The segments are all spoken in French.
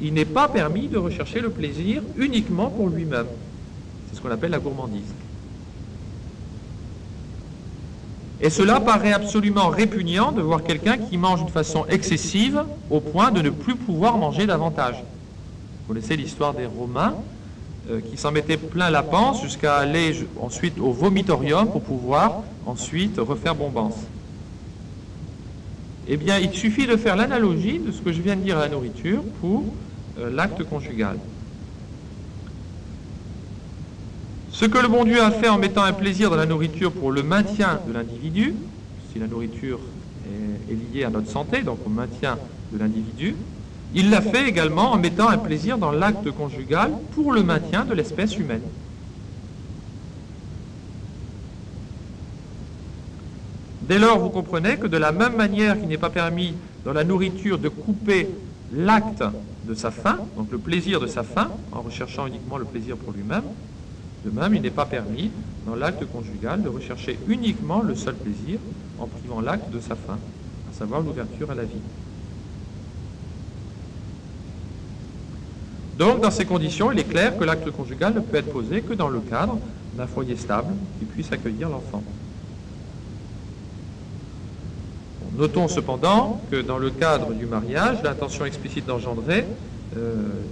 il n'est pas permis de rechercher le plaisir uniquement pour lui-même. C'est ce qu'on appelle la gourmandise. Et cela paraît absolument répugnant de voir quelqu'un qui mange d'une façon excessive au point de ne plus pouvoir manger davantage. Vous connaissez l'histoire des Romains qui s'en mettaient plein la panse jusqu'à aller ensuite au vomitorium pour pouvoir ensuite refaire bombance. Eh bien, il suffit de faire l'analogie de ce que je viens de dire à la nourriture pour l'acte conjugal. Ce que le bon Dieu a fait en mettant un plaisir dans la nourriture pour le maintien de l'individu, si la nourriture est liée à notre santé, donc au maintien de l'individu, il l'a fait également en mettant un plaisir dans l'acte conjugal pour le maintien de l'espèce humaine. Dès lors, vous comprenez que de la même manière qu'il n'est pas permis dans la nourriture de couper l'acte de sa faim, donc le plaisir de sa faim, en recherchant uniquement le plaisir pour lui-même, de même, il n'est pas permis dans l'acte conjugal de rechercher uniquement le seul plaisir en privant l'acte de sa faim, à savoir l'ouverture à la vie. Donc, dans ces conditions, il est clair que l'acte conjugal ne peut être posé que dans le cadre d'un foyer stable qui puisse accueillir l'enfant. Notons cependant que dans le cadre du mariage, l'intention explicite d'engendrer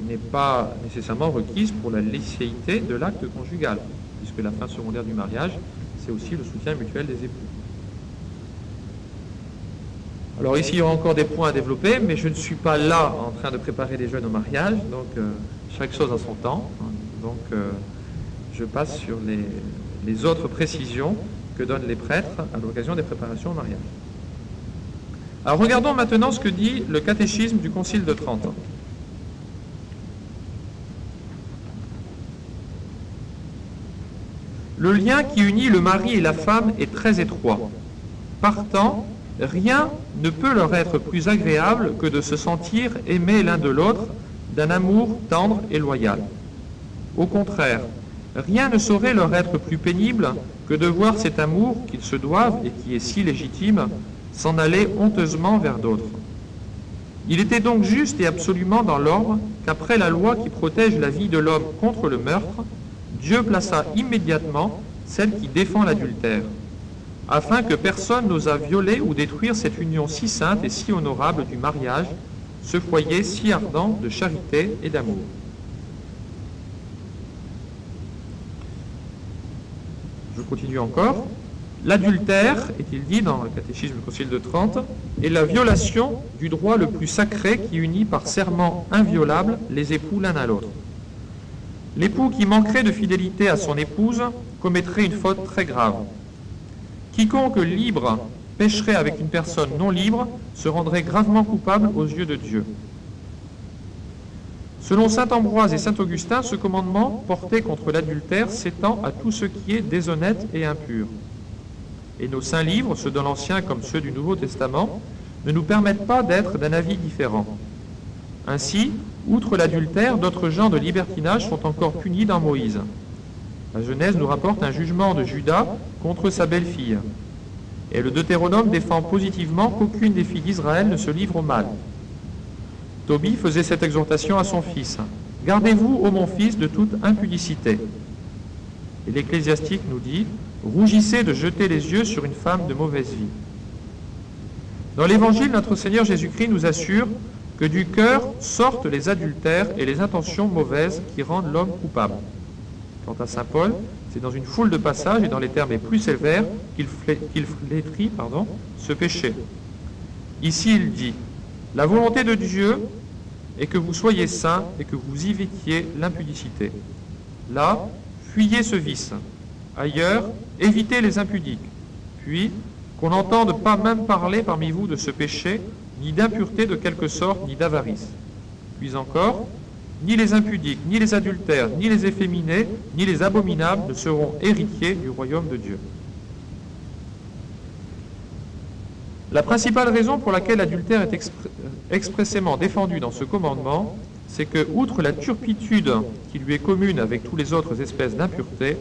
n'est pas nécessairement requise pour la licéité de l'acte conjugal, puisque la fin secondaire du mariage, c'est aussi le soutien mutuel des époux. Alors ici, il y aura encore des points à développer, mais je ne suis pas là en train de préparer les jeunes au mariage, donc chaque chose a son temps. Donc je passe sur les autres précisions que donnent les prêtres à l'occasion des préparations au mariage. Alors regardons maintenant ce que dit le catéchisme du Concile de Trente. Le lien qui unit le mari et la femme est très étroit. Partant, rien ne peut leur être plus agréable que de se sentir aimés l'un de l'autre d'un amour tendre et loyal. Au contraire, rien ne saurait leur être plus pénible que de voir cet amour qu'ils se doivent et qui est si légitime s'en aller honteusement vers d'autres. Il était donc juste et absolument dans l'ordre qu'après la loi qui protège la vie de l'homme contre le meurtre, Dieu plaça immédiatement celle qui défend l'adultère, afin que personne n'osât violer ou détruire cette union si sainte et si honorable du mariage, ce foyer si ardent de charité et d'amour. Je continue encore. L'adultère, est-il dit dans le catéchisme du Concile de Trente, est la violation du droit le plus sacré qui unit par serment inviolable les époux l'un à l'autre. L'époux qui manquerait de fidélité à son épouse commettrait une faute très grave. Quiconque libre pécherait avec une personne non libre se rendrait gravement coupable aux yeux de Dieu. Selon saint Ambroise et saint Augustin, ce commandement porté contre l'adultère s'étend à tout ce qui est déshonnête et impur. Et nos saints livres, ceux de l'Ancien comme ceux du Nouveau Testament, ne nous permettent pas d'être d'un avis différent. Ainsi, outre l'adultère, d'autres genres de libertinage sont encore punis dans Moïse. La Genèse nous rapporte un jugement de Judas contre sa belle-fille. Et le Deutéronome défend positivement qu'aucune des filles d'Israël ne se livre au mal. Tobie faisait cette exhortation à son fils. « Gardez-vous, ô mon fils, de toute impudicité. » Et l'Ecclésiastique nous dit « Rougissez de jeter les yeux sur une femme de mauvaise vie. » Dans l'Évangile, notre Seigneur Jésus-Christ nous assure que du cœur sortent les adultères et les intentions mauvaises qui rendent l'homme coupable. Quant à saint Paul, c'est dans une foule de passages et dans les termes les plus sévères qu'il flétrit ce péché. Ici, il dit « La volonté de Dieu est que vous soyez saints et que vous évitiez l'impudicité. Là, fuyez ce vice. Ailleurs, évitez les impudiques. Puis, qu'on n'entende pas même parler parmi vous de ce péché, ni d'impureté de quelque sorte, ni d'avarice. Puis encore, ni les impudiques, ni les adultères, ni les efféminés, ni les abominables ne seront héritiers du royaume de Dieu. » La principale raison pour laquelle l'adultère est expressément défendu dans ce commandement, c'est que, outre la turpitude qui lui est commune avec toutes les autres espèces d'impureté,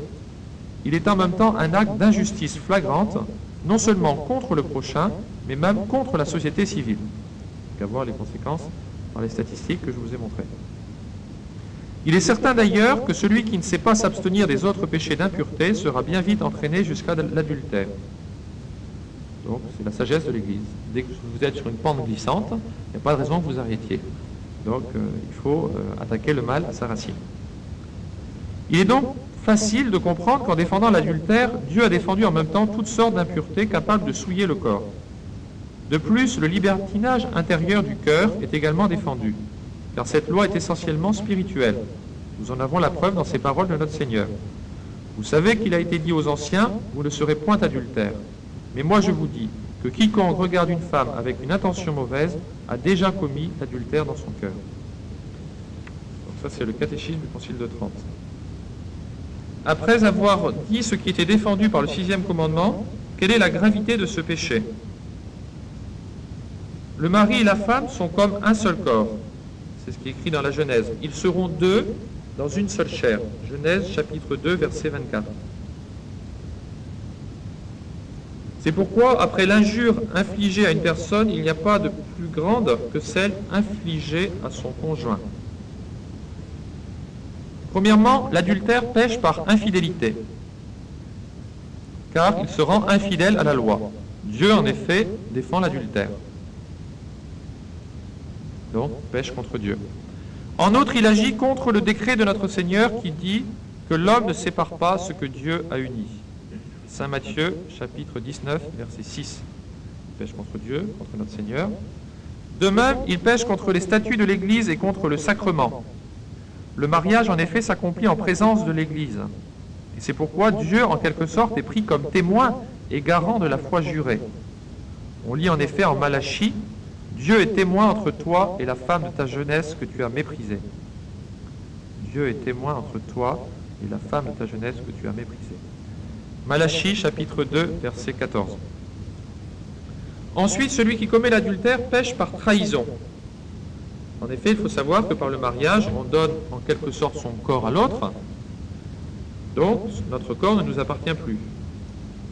il est en même temps un acte d'injustice flagrante, non seulement contre le prochain, mais même contre la société civile. Donc à voir les conséquences par les statistiques que je vous ai montrées. Il est certain d'ailleurs que celui qui ne sait pas s'abstenir des autres péchés d'impureté sera bien vite entraîné jusqu'à l'adultère. Donc c'est la sagesse de l'Église. Dès que vous êtes sur une pente glissante, il n'y a pas de raison que vous arrêtiez. Donc il faut attaquer le mal à sa racine. Il est donc facile de comprendre qu'en défendant l'adultère, Dieu a défendu en même temps toutes sortes d'impuretés capables de souiller le corps. De plus, le libertinage intérieur du cœur est également défendu, car cette loi est essentiellement spirituelle. Nous en avons la preuve dans ces paroles de notre Seigneur. Vous savez qu'il a été dit aux anciens, vous ne serez point adultères. Mais moi je vous dis que quiconque regarde une femme avec une intention mauvaise a déjà commis l'adultère dans son cœur. Donc ça c'est le catéchisme du Concile de Trente. Après avoir dit ce qui était défendu par le 6e commandement, quelle est la gravité de ce péché? Le mari et la femme sont comme un seul corps. C'est ce qui est écrit dans la Genèse. Ils seront deux dans une seule chair. Genèse chapitre 2, verset 24. C'est pourquoi, après l'injure infligée à une personne, il n'y a pas de plus grande que celle infligée à son conjoint. Premièrement, l'adultère pêche par infidélité, car il se rend infidèle à la loi. Dieu, en effet, défend l'adultère. Donc, pêche contre Dieu. En outre, il agit contre le décret de notre Seigneur qui dit que l'homme ne sépare pas ce que Dieu a uni. Saint Matthieu, chapitre 19, verset 6. Il pêche contre Dieu, contre notre Seigneur. De même, il pêche contre les statuts de l'Église et contre le sacrement. Le mariage, en effet, s'accomplit en présence de l'Église. Et c'est pourquoi Dieu, en quelque sorte, est pris comme témoin et garant de la foi jurée. On lit en effet en Malachie, « Dieu est témoin entre toi et la femme de ta jeunesse que tu as méprisée. » Dieu est témoin entre toi et la femme de ta jeunesse que tu as méprisée. Malachie, chapitre 2, verset 14. Ensuite, celui qui commet l'adultère pêche par trahison. En effet, il faut savoir que par le mariage, on donne en quelque sorte son corps à l'autre, donc notre corps ne nous appartient plus.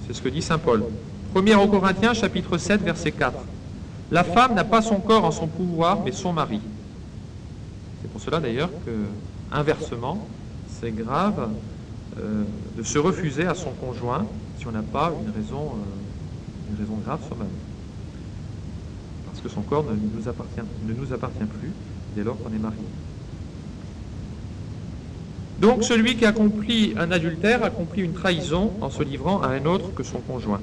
C'est ce que dit saint Paul. 1 aux Corinthiens, chapitre 7, verset 4. La femme n'a pas son corps en son pouvoir, mais son mari. C'est pour cela d'ailleurs que, inversement, c'est grave de se refuser à son conjoint si on n'a pas une raison grave soi-même. Parce que son corps ne nous appartient plus dès lors qu'on est marié. Donc celui qui accomplit un adultère accomplit une trahison en se livrant à un autre que son conjoint.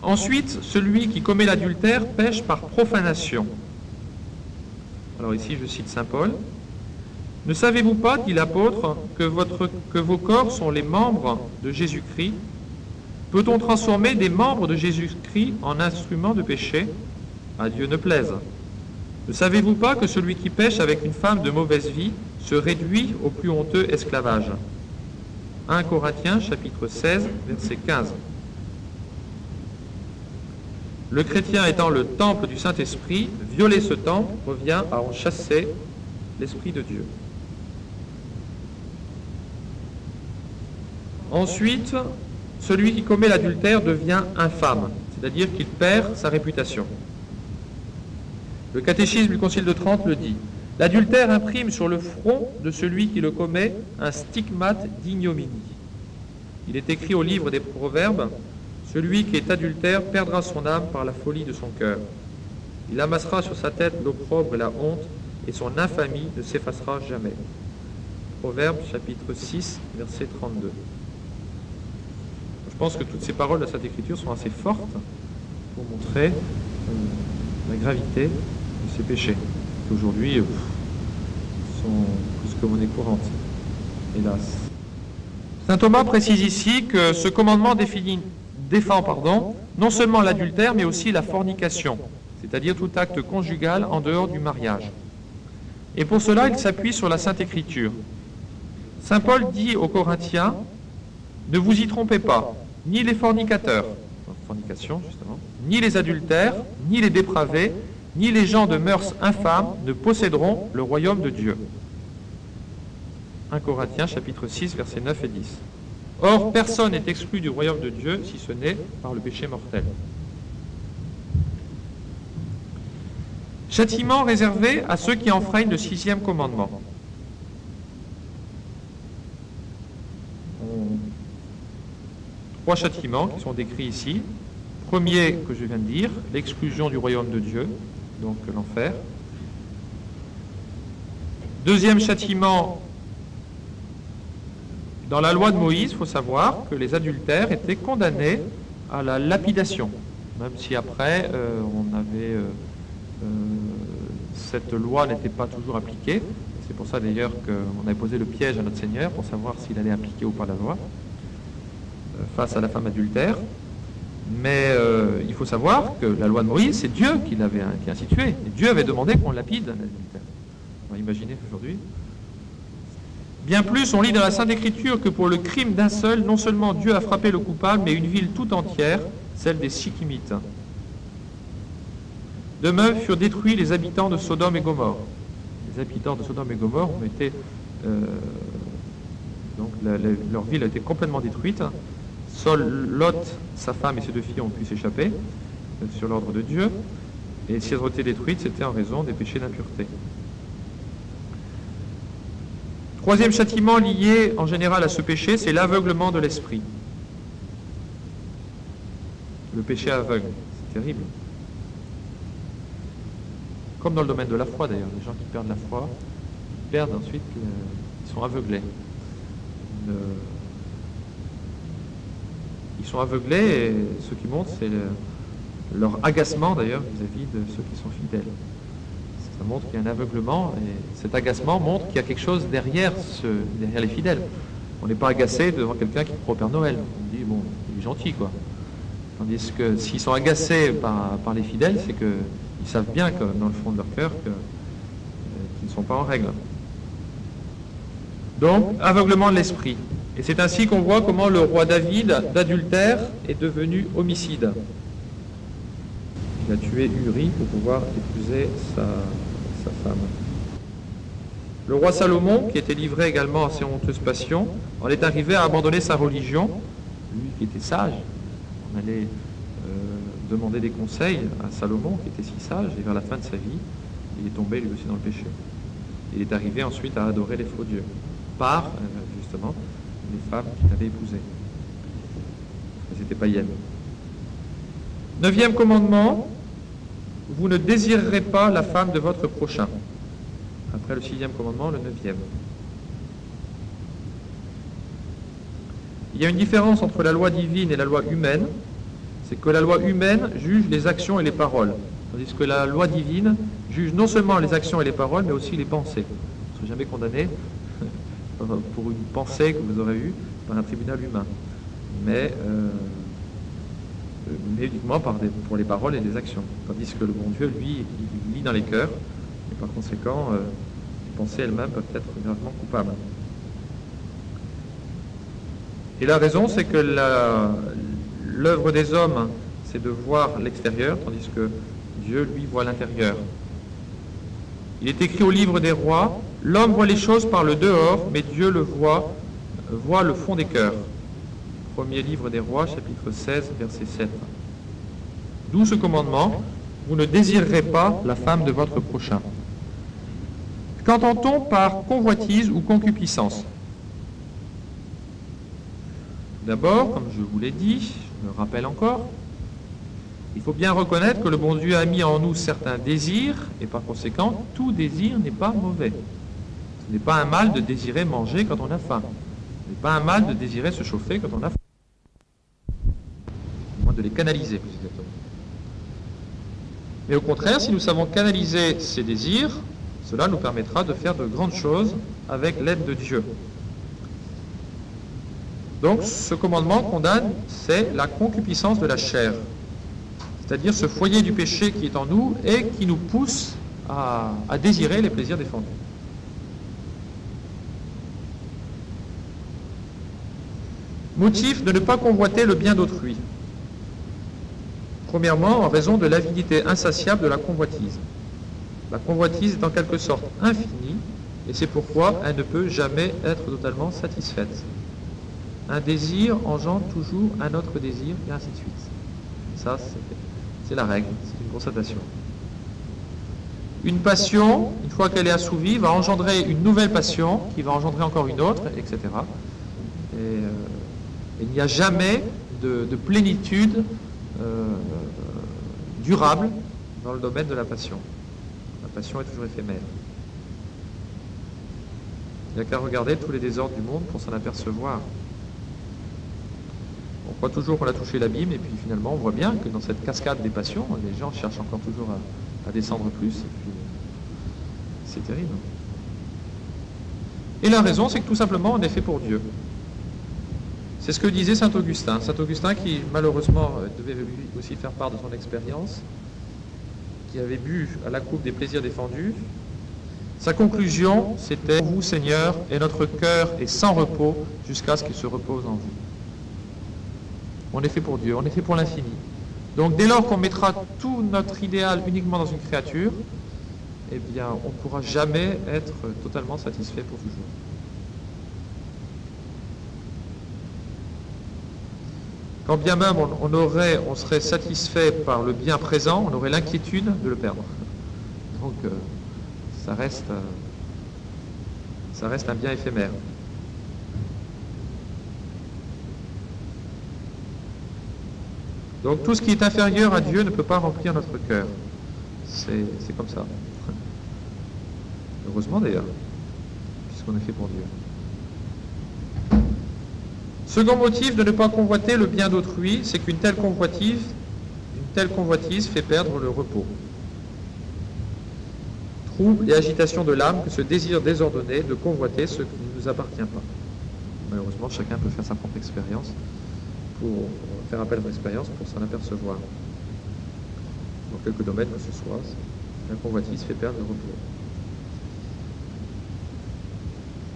Ensuite, celui qui commet l'adultère pêche par profanation. Alors ici je cite saint Paul. Ne savez-vous pas, dit l'apôtre, que vos corps sont les membres de Jésus-Christ? Peut-on transformer des membres de Jésus-Christ en instruments de péché? À Dieu ne plaise. Ne savez-vous pas que celui qui pêche avec une femme de mauvaise vie se réduit au plus honteux esclavage? 1 Corinthiens, chapitre 16, verset 15. Le chrétien étant le temple du Saint-Esprit, violer ce temple revient à en chasser l'Esprit de Dieu. Ensuite, celui qui commet l'adultère devient infâme, c'est-à-dire qu'il perd sa réputation. Le catéchisme du Concile de Trente le dit. L'adultère imprime sur le front de celui qui le commet un stigmate d'ignominie. Il est écrit au livre des Proverbes, « Celui qui est adultère perdra son âme par la folie de son cœur. Il amassera sur sa tête l'opprobre et la honte, et son infamie ne s'effacera jamais. » Proverbes chapitre 6, verset 32. Je pense que toutes ces paroles de la Sainte Écriture sont assez fortes pour montrer la gravité de ces péchés, qui aujourd'hui sont plus que monnaie courante, hélas. Saint Thomas précise ici que ce commandement défend non seulement l'adultère, mais aussi la fornication, c'est-à-dire tout acte conjugal en dehors du mariage. Et pour cela, il s'appuie sur la Sainte Écriture. Saint Paul dit aux Corinthiens, « Ne vous y trompez pas, ni les fornicateurs, fornication justement, ni les adultères, ni les dépravés, ni les gens de mœurs infâmes ne posséderont le royaume de Dieu. » 1 Corinthiens chapitre 6, versets 9 et 10. Or, personne n'est exclu du royaume de Dieu si ce n'est par le péché mortel. Châtiment réservé à ceux qui enfreignent le 6e commandement. Trois châtiments qui sont décrits ici. Premier que je viens de dire, l'exclusion du royaume de Dieu, donc l'enfer. Deuxième châtiment, dans la loi de Moïse, il faut savoir que les adultères étaient condamnés à la lapidation, même si après cette loi n'était pas toujours appliquée. C'est pour ça d'ailleurs qu'on avait posé le piège à notre Seigneur pour savoir s'il allait appliquer ou pas la loi face à la femme adultère. Mais il faut savoir que la loi de Moïse, c'est Dieu qui l'avait instituée. Et Dieu avait demandé qu'on lapide un adultère. On va imaginer aujourd'hui. Bien plus, on lit dans la Sainte Écriture que pour le crime d'un seul, non seulement Dieu a frappé le coupable, mais une ville tout entière, celle des Sichimites. De même furent détruits les habitants de Sodome et Gomorrhe. Les habitants de Sodome et Gomorrhe ont été... leur ville a été complètement détruite. Seul Lot, sa femme et ses 2 filles ont pu s'échapper sur l'ordre de Dieu. Et si elles ont été détruites, c'était en raison des péchés d'impureté. Troisième châtiment lié en général à ce péché, c'est l'aveuglement de l'esprit. Le péché aveugle, c'est terrible. Comme dans le domaine de la foi d'ailleurs, les gens qui perdent la foi, ils perdent ensuite, ils sont aveuglés. Ils sont aveuglés et ce qui montre, c'est leur agacement d'ailleurs vis-à-vis de ceux qui sont fidèles. Ça montre qu'il y a un aveuglement et cet agacement montre qu'il y a quelque chose derrière les fidèles. On n'est pas agacé devant quelqu'un qui croit au Père Noël. On dit, bon, il est gentil quoi. Tandis que s'ils sont agacés par les fidèles, c'est qu'ils savent bien que dans le fond de leur cœur qu'ils ne sont pas en règle. Donc, aveuglement de l'esprit. Et c'est ainsi qu'on voit comment le roi David, d'adultère, est devenu homicide. Il a tué Uri pour pouvoir épouser sa femme. Le roi Salomon, qui était livré également à ses honteuses passions, en est arrivé à abandonner sa religion. Lui qui était sage, on allait demander des conseils à Salomon, qui était si sage, et vers la fin de sa vie, il est tombé lui aussi dans le péché. Il est arrivé ensuite à adorer les faux dieux, par, justement, les femmes qu'il avait épousées. Elles étaient païennes. 9e commandement, vous ne désirerez pas la femme de votre prochain. Après le 6e commandement, le 9e. Il y a une différence entre la loi divine et la loi humaine, c'est que la loi humaine juge les actions et les paroles, tandis que la loi divine juge non seulement les actions et les paroles, mais aussi les pensées. Vous ne serez jamais condamné pour une pensée que vous aurez eue par un tribunal humain, mais uniquement pour les paroles et les actions. Tandis que le bon Dieu, lui, il lit dans les cœurs, et par conséquent, les pensées elles-mêmes peuvent être gravement coupables. Et la raison, c'est que l'œuvre des hommes, c'est de voir l'extérieur, tandis que Dieu, lui, voit l'intérieur. Il est écrit au livre des rois, l'homme voit les choses par le dehors, mais Dieu le voit le fond des cœurs. Premier livre des rois, chapitre 16, verset 7. D'où ce commandement, vous ne désirerez pas la femme de votre prochain. Qu'entend-on par convoitise ou concupiscence? D'abord, comme je vous l'ai dit, je me rappelle encore, il faut bien reconnaître que le bon Dieu a mis en nous certains désirs, et par conséquent, tout désir n'est pas mauvais. Ce n'est pas un mal de désirer manger quand on a faim. Ce n'est pas un mal de désirer se chauffer quand on a faim. Au moins de les canaliser, plus exactement. Mais au contraire, si nous savons canaliser ces désirs, cela nous permettra de faire de grandes choses avec l'aide de Dieu. Donc, ce commandement condamne, c'est la concupiscence de la chair. C'est-à-dire ce foyer du péché qui est en nous et qui nous pousse à désirer les plaisirs défendus. Motif de ne pas convoiter le bien d'autrui. Premièrement, en raison de l'avidité insatiable de la convoitise. La convoitise est en quelque sorte infinie, et c'est pourquoi elle ne peut jamais être totalement satisfaite. Un désir engendre toujours un autre désir, et ainsi de suite. Ça, c'est la règle, c'est une constatation. Une passion, une fois qu'elle est assouvie, va engendrer une nouvelle passion, qui va engendrer encore une autre, etc. Il n'y a jamais de plénitude durable dans le domaine de la passion. La passion est toujours éphémère. Il n'y a qu'à regarder tous les désordres du monde pour s'en apercevoir. On croit toujours qu'on a touché l'abîme, et puis finalement on voit bien que dans cette cascade des passions, les gens cherchent encore toujours à descendre plus, et puis c'est terrible. Et la raison, c'est que tout simplement on est fait pour Dieu. C'est ce que disait saint Augustin. Saint Augustin qui malheureusement devait lui aussi faire part de son expérience, qui avait bu à la coupe des plaisirs défendus. Sa conclusion, c'était « Vous, Seigneur, et notre cœur est sans repos jusqu'à ce qu'il se repose en vous. » On est fait pour Dieu, on est fait pour l'infini. Donc dès lors qu'on mettra tout notre idéal uniquement dans une créature, eh bien on ne pourra jamais être totalement satisfait pour toujours. Quand bien même on serait satisfait par le bien présent, on aurait l'inquiétude de le perdre. Donc ça reste un bien éphémère. Donc tout ce qui est inférieur à Dieu ne peut pas remplir notre cœur. C'est comme ça. Heureusement d'ailleurs, puisqu'on est fait pour Dieu. Second motif de ne pas convoiter le bien d'autrui, c'est qu'une telle convoitise fait perdre le repos. Trouble et agitation de l'âme que ce désir désordonné de convoiter ce qui ne nous appartient pas. Malheureusement, chacun peut faire sa propre expérience pour faire appel à son expérience pour s'en apercevoir. Dans quelques domaines que ce soit, la convoitise fait perdre le repos.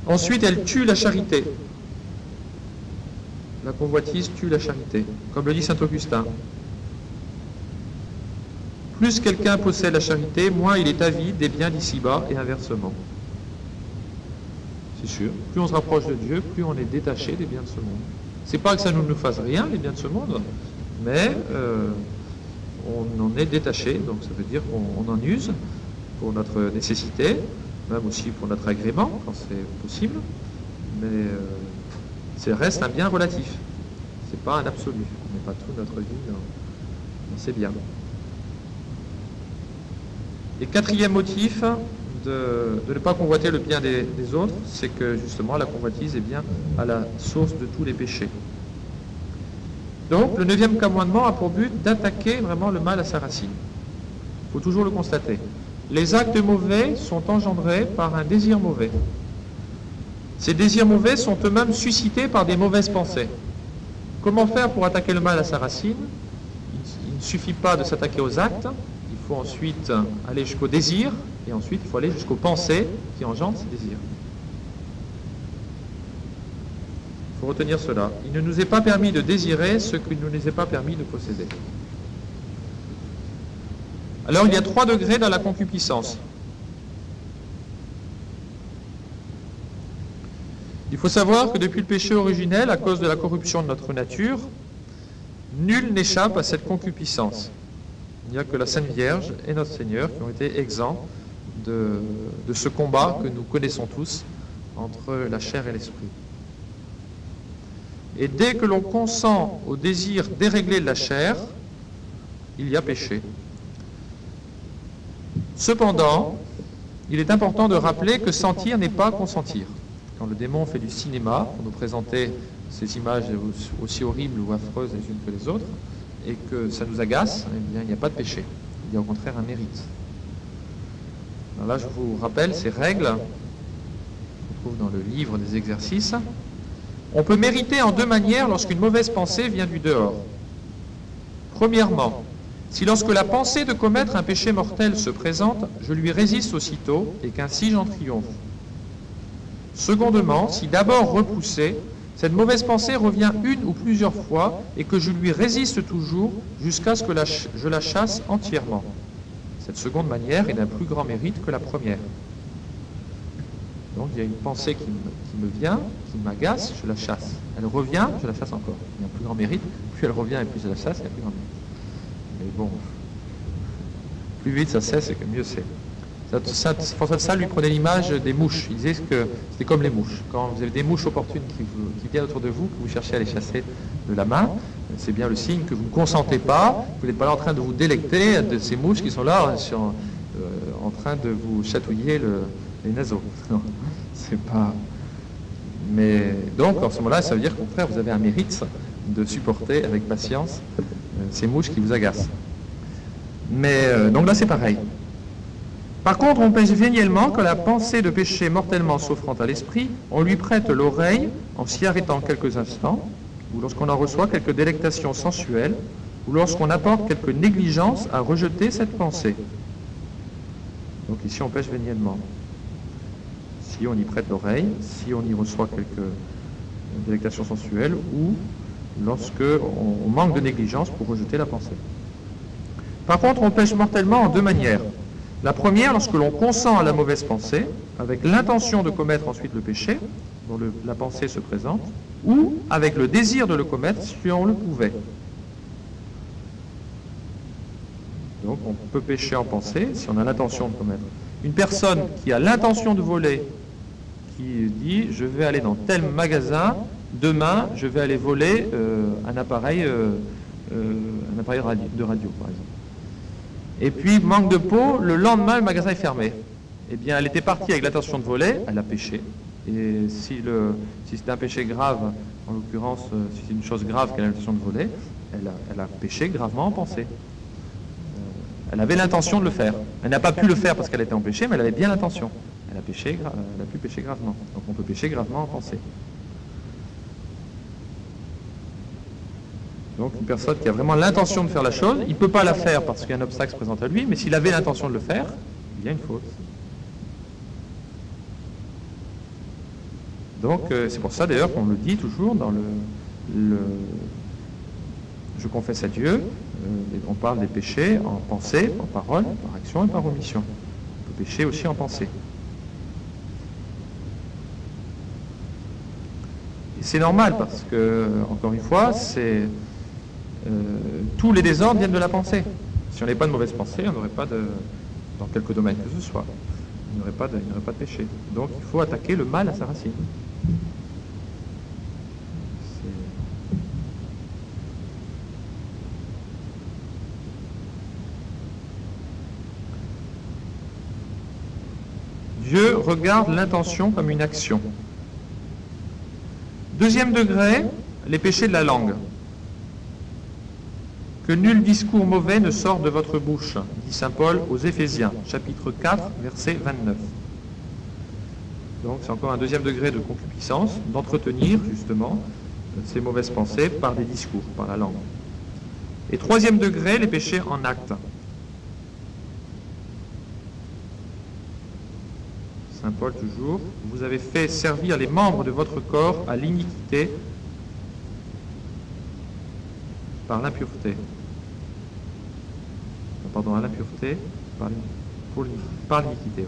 Ensuite, elle tue la charité. La convoitise tue la charité, comme le dit saint Augustin. Plus quelqu'un possède la charité, moins il est avide des biens d'ici-bas et inversement. C'est sûr, plus on se rapproche de Dieu, plus on est détaché des biens de ce monde. C'est pas que ça ne nous fasse rien, les biens de ce monde, mais on en est détaché, donc ça veut dire qu'on en use pour notre nécessité, même aussi pour notre agrément, quand c'est possible, mais ça reste un bien relatif. C'est pas un absolu. On met pas toute notre vie dans ces biens. Et quatrième motif de ne pas convoiter le bien des autres, c'est que justement la convoitise est bien à la source de tous les péchés. Donc le 9e commandement a pour but d'attaquer vraiment le mal à sa racine. Il faut toujours le constater. Les actes mauvais sont engendrés par un désir mauvais. Ces désirs mauvais sont eux-mêmes suscités par des mauvaises pensées. Comment faire pour attaquer le mal à sa racine? Il ne suffit pas de s'attaquer aux actes, il faut ensuite aller jusqu'au désir, et ensuite il faut aller jusqu'aux pensées qui engendrent ces désirs. Il faut retenir cela. Il ne nous est pas permis de désirer ce qu'il ne nous est pas permis de posséder. Alors il y a 3 degrés dans la concupiscence. Il faut savoir que depuis le péché originel, à cause de la corruption de notre nature, nul n'échappe à cette concupiscence. Il n'y a que la Sainte Vierge et notre Seigneur qui ont été exempts de ce combat que nous connaissons tous entre la chair et l'esprit. Et dès que l'on consent au désir déréglé de la chair, il y a péché. Cependant, il est important de rappeler que sentir n'est pas consentir. Quand le démon fait du cinéma pour nous présenter ces images aussi horribles ou affreuses les unes que les autres, et que ça nous agace, eh bien, il n'y a pas de péché. Il y a au contraire un mérite. Alors là, je vous rappelle ces règles, qu'on trouve dans le livre des exercices. On peut mériter en 2 manières lorsqu'une mauvaise pensée vient du dehors. Premièrement, si lorsque la pensée de commettre un péché mortel se présente, je lui résiste aussitôt et qu'ainsi j'en triomphe. Secondement, si d'abord repoussée, cette mauvaise pensée revient une ou plusieurs fois et que je lui résiste toujours jusqu'à ce que je la chasse entièrement. Cette seconde manière est d'un plus grand mérite que la première. Donc il y a une pensée qui me vient, qui m'agace, je la chasse. Elle revient, je la chasse encore. Il y a un plus grand mérite, plus elle revient et plus je la chasse, il y a un plus grand mérite. Mais bon, plus vite ça cesse et que mieux c'est. Saint François de Sales lui prenait l'image des mouches. Il disait que c'était comme les mouches. Quand vous avez des mouches opportunes qui viennent autour de vous, que vous cherchez à les chasser de la main, c'est bien le signe que vous ne consentez pas, vous n'êtes pas là en train de vous délecter de ces mouches qui sont là en train de vous chatouiller les naseaux. Non, c'est pas... Mais donc, en ce moment-là, ça veut dire qu'au contraire, vous avez un mérite de supporter avec patience ces mouches qui vous agacent. Mais donc là, c'est pareil. Par contre, on pêche véniellement que la pensée de péché mortellement s'offrant à l'esprit, on lui prête l'oreille en s'y arrêtant quelques instants, ou lorsqu'on en reçoit quelques délectations sensuelles, ou lorsqu'on apporte quelque négligence à rejeter cette pensée. Donc ici, on pêche véniellement. Si on y prête l'oreille, si on y reçoit quelques délectations sensuelles, ou lorsque on manque de négligence pour rejeter la pensée. Par contre, on pêche mortellement en deux manières. La première, lorsque l'on consent à la mauvaise pensée, avec l'intention de commettre ensuite le péché, dont la pensée se présente, ou avec le désir de le commettre si on le pouvait. Donc on peut pécher en pensée si on a l'intention de commettre. Une personne qui a l'intention de voler, qui dit « je vais aller dans tel magasin, demain je vais aller voler un appareil de radio par exemple. » Et puis, manque de peau, le lendemain, le magasin est fermé. Eh bien, elle était partie avec l'intention de voler, elle a péché. Et si c'est un péché grave, en l'occurrence, si c'est une chose grave qu'elle a l'intention de voler, elle a péché gravement en pensée. Elle avait l'intention de le faire. Elle n'a pas pu le faire parce qu'elle était en péché, mais elle avait bien l'intention. Elle a pu pécher gravement. Donc on peut pécher gravement en pensée. Donc une personne qui a vraiment l'intention de faire la chose, il ne peut pas la faire parce qu'il y a un obstacle se présente à lui, mais s'il avait l'intention de le faire, il y a une faute. Donc c'est pour ça d'ailleurs qu'on le dit toujours dans je confesse à Dieu, on parle des péchés en pensée, en parole, par action et par omission. On peut pécher aussi en pensée. Et c'est normal parce que, encore une fois, tous les désordres viennent de la pensée. Si on n'avait pas de mauvaise pensée, on n'aurait pas dans quelque domaine que ce soit, il n'y aurait pas de péché. Donc il faut attaquer le mal à sa racine. Dieu regarde l'intention comme une action. Deuxième degré, les péchés de la langue. Que nul discours mauvais ne sorte de votre bouche, dit saint Paul aux Éphésiens, chapitre 4, verset 29. Donc c'est encore un deuxième degré de concupiscence, d'entretenir justement ces mauvaises pensées par des discours, par la langue. Et troisième degré, les péchés en acte. Saint Paul toujours, vous avez fait servir les membres de votre corps à l'iniquité par l'impureté. Pardon, à l'impureté par l'iniquité.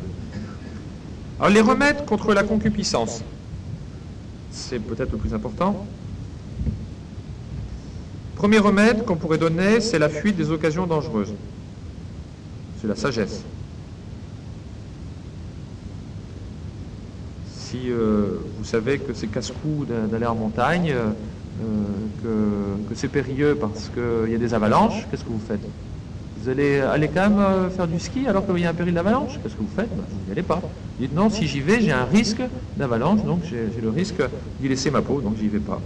Alors les remèdes contre la concupiscence, c'est peut-être le plus important. Premier remède qu'on pourrait donner, c'est la fuite des occasions dangereuses. C'est la sagesse. Si vous savez que c'est casse-cou d'aller en montagne, que c'est périlleux parce qu'il y a des avalanches, qu'est-ce que vous faites? Vous allez aller quand même faire du ski alors qu'il y a un péril d'avalanche? Qu'est-ce que vous faites? Vous n'y allez pas. Vous dites non, si j'y vais, j'ai un risque d'avalanche, donc j'ai le risque d'y laisser ma peau, donc j'y vais pas.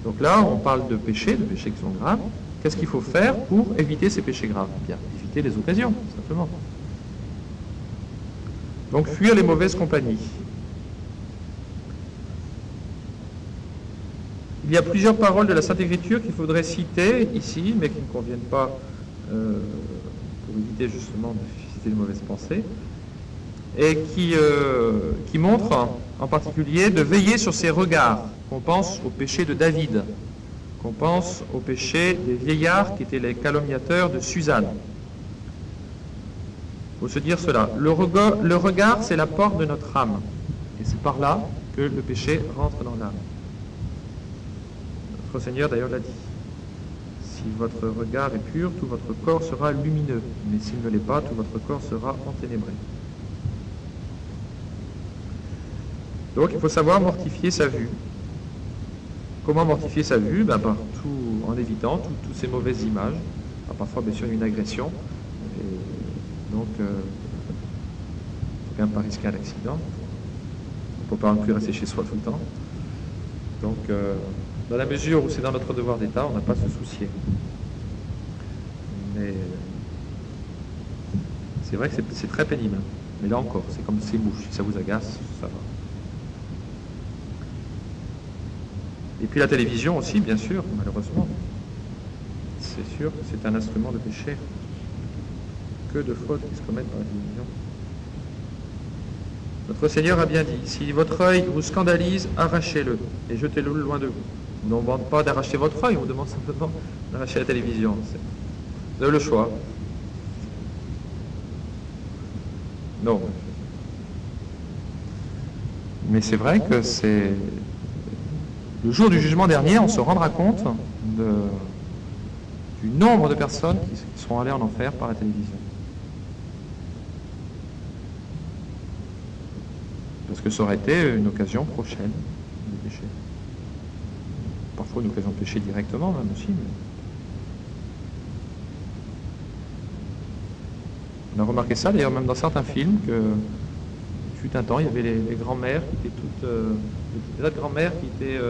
Donc là, on parle de péchés qui sont graves. Qu'est-ce qu'il faut faire pour éviter ces péchés graves? Bien, éviter les occasions, simplement. Donc fuir les mauvaises compagnies. Il y a plusieurs paroles de la Sainte Écriture qu'il faudrait citer ici, mais qui ne conviennent pas pour éviter justement de susciter de mauvaises pensées, et qui montrent en particulier de veiller sur ses regards, qu'on pense au péché de David, qu'on pense au péché des vieillards qui étaient les calomniateurs de Suzanne. Il faut se dire cela, le regard c'est la porte de notre âme, et c'est par là que le péché rentre dans l'âme. Notre Seigneur d'ailleurs l'a dit. Si votre regard est pur, tout votre corps sera lumineux, mais s'il ne l'est pas, tout votre corps sera enténébré. Donc il faut savoir mortifier sa vue. Comment mortifier sa vue? En évitant toutes ces mauvaises images. Alors, parfois, bien sûr, il y a une agression. Et donc, il ne faut quand même pas risquer un accident. On ne peut pas non plus rester chez soi tout le temps. Donc, dans la mesure où c'est dans notre devoir d'État, on n'a pas à se soucier. Mais c'est vrai que c'est très pénible. Mais là encore, c'est comme ces mouches. Si ça vous agace, ça va. Et puis la télévision aussi, bien sûr, malheureusement. C'est sûr que c'est un instrument de péché. Que de fautes qui se commettent par la télévision. Notre Seigneur a bien dit, si votre œil vous scandalise, arrachez-le et jetez-le loin de vous. On ne demande pas d'arracher votre œil, on demande simplement d'arracher la télévision. Vous avez le choix. Non. Mais c'est vrai que c'est... Le jour du jugement dernier, on se rendra compte du nombre de personnes qui seront allées en enfer par la télévision. Parce que ça aurait été une occasion prochaine de pécher. Parfois une occasion de pécher directement même aussi. Mais... On a remarqué ça d'ailleurs même dans certains films que fut un temps, il y avait les grands-mères qui étaient toutes... des autres grands-mères qui étaient